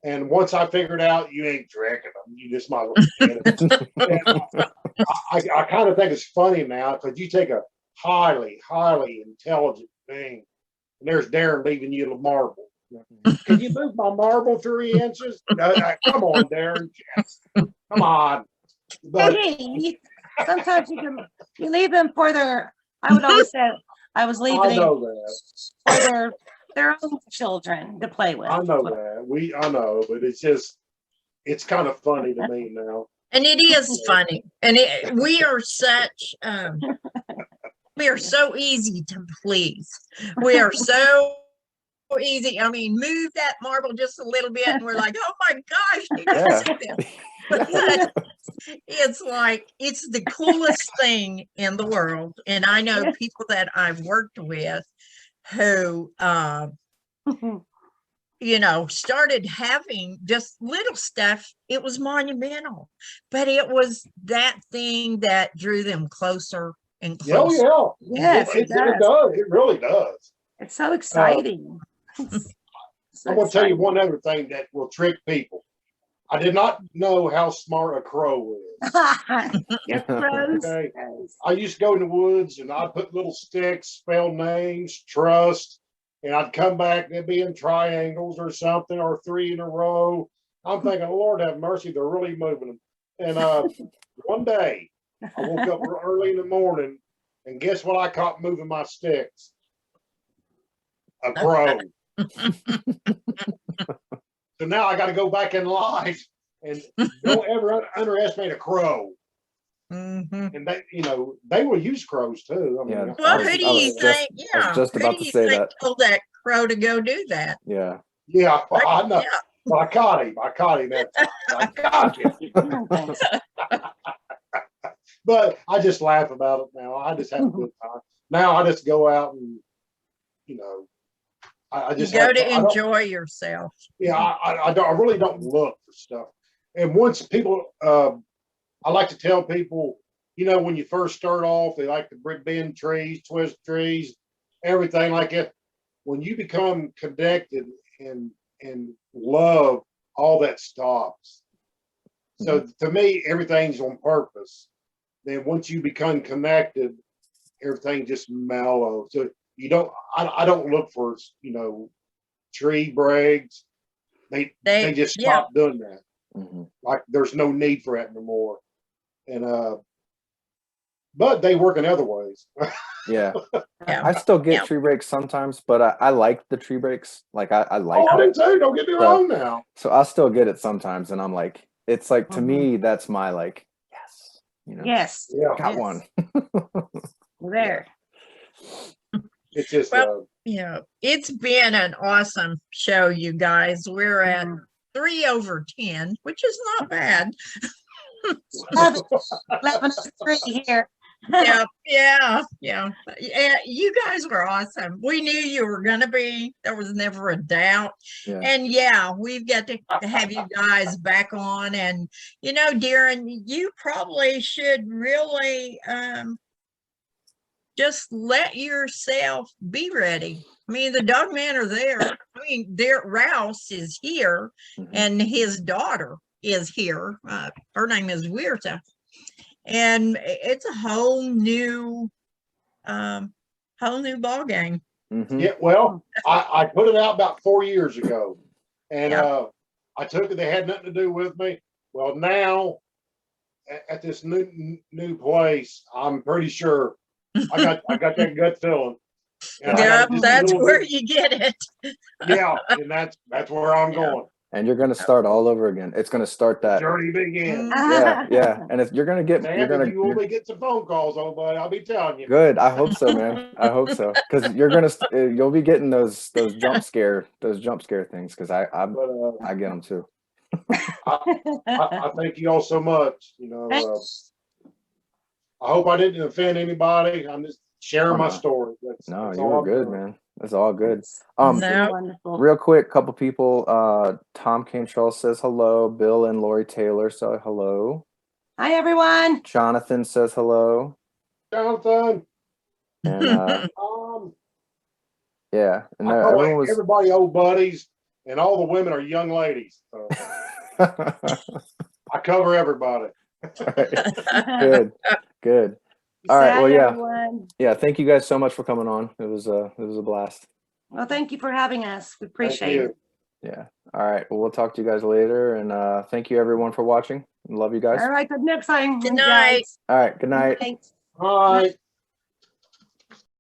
and once I figured out, you ain't tricking them. You just might as well forget it. I kind of think it's funny now because you take a highly, highly intelligent thing, and there's Darrin leaving you a marble. Can you move my marble 3 inches? No, come on, Darrin. Come on. But Hey, sometimes you leave them for their. I would always say I was I leaving know that. for their own children to play with. I know that. I know, but it's kind of funny to me now. And it is funny. And we are such, we are so easy to please. We are so easy. I mean, move that marble just a little bit and we're like, oh my gosh, you Yeah. see that? But it's like, it's the coolest thing in the world. And I know people that I've worked with who, started having just little stuff. It was monumental, but it was that thing that drew them closer and closer. Oh, yeah. Yes, It does. It really does. It's so exciting. I'm going to tell you one other thing that will trick people. I did not know how smart a crow is. Your crows. Okay. I used to go in the woods and I'd put little sticks, spell names, trust, and I'd come back and they'd be in triangles or something, or 3 in a row. I'm thinking, Lord have mercy, they're really moving them. And one day I woke up early in the morning and guess what I caught moving my sticks? A crow. So now I got to go back in life and don't ever underestimate a crow. And they, you know, they will use crows too. I mean, Yeah. Well, I was- who do I was you just- think? I was Yeah, just who about do to you say think that. told that crow to go do that? Yeah. yeah, I know. Yeah. But I caught him. I caught him that time. I caught him. But I just laugh about it now. I just have a good time. Now I just go out and, you know, I You just go have to I don't- enjoy yourself. Yeah, I don't. I really don't look for stuff. And once people, I like to tell people, you know, when you first start off, they like to bend trees, twist trees, everything like it. When you become connected and love, all that stops. So to me, everything's on purpose. Then once you become connected, everything just mellows. So you don't. I don't look for, you know, tree breaks. They just yeah. stop doing that. Mhm. Like there's no need for that no more. And but they work in other ways. Yeah. Yeah. I still get Yeah. tree breaks sometimes, but I like the tree breaks. Like I like Oh, I it. do too. Don't get me So- wrong now. So I still get it sometimes, and I'm like, it's like to Mhm. me, that's my like, yes, you know, Yes. Yeah, got Yes. one. There. it's just Well, Yeah, it's been an awesome show, you guys. We're at Mhm. 3 over 10, which is not bad. 11:03 here. Yeah, yeah. You guys were awesome. We knew you were going to be. There was never a doubt. Yeah. And yeah, we've got to have you guys back on. And, you know, Darrin, you probably should really just let yourself be ready. I mean, the dog men are there. I mean, Rouse is here Mhm. and his daughter is here. Her name is Weirta. And it's a whole new ball game. Mhm. yeah. Well, I put it out about 4 years ago, and Yeah. I took it. They had nothing to do with me. Well, now at this new place, I'm pretty sure I got that gut feeling. And I Yep, gotta just that's do where it. you get it. Yeah, and that's where I'm Yeah. going. And you're gonna start all over again. It's gonna start that. Journey begins. Yeah. And if you're gonna get, you're Man, gonna. if you only get some phone calls, oh buddy, I'll be telling you. Good. I hope so, man. I hope so, because you're gonna you'll be getting those jump scare things, because I But get them too. I thank you all so much. You know, I hope I didn't offend anybody. I'm just sharing my no. story. No, that's you all were I'm good, doing. man. That's all good. No. Wonderful. Real quick, couple people. Tom Cantrell says hello. Bill and Lori Taylor say hello. Hi, everyone. Jonathan says hello. Jonathan, And yeah, and I call everyone was. everybody old buddies, and all the women are young ladies. So I cover everybody. Good. All right. Bye, Well, yeah. everyone. Yeah. Thank you guys so much for coming on. It was a blast. Well, thank you for having us. We Thank appreciate you. it. Yeah. All right. Well, we'll talk to you guys later. And thank you everyone for watching. Love you guys. All right, till next time. Good you night. guys. All right. Good night. Good night. All right.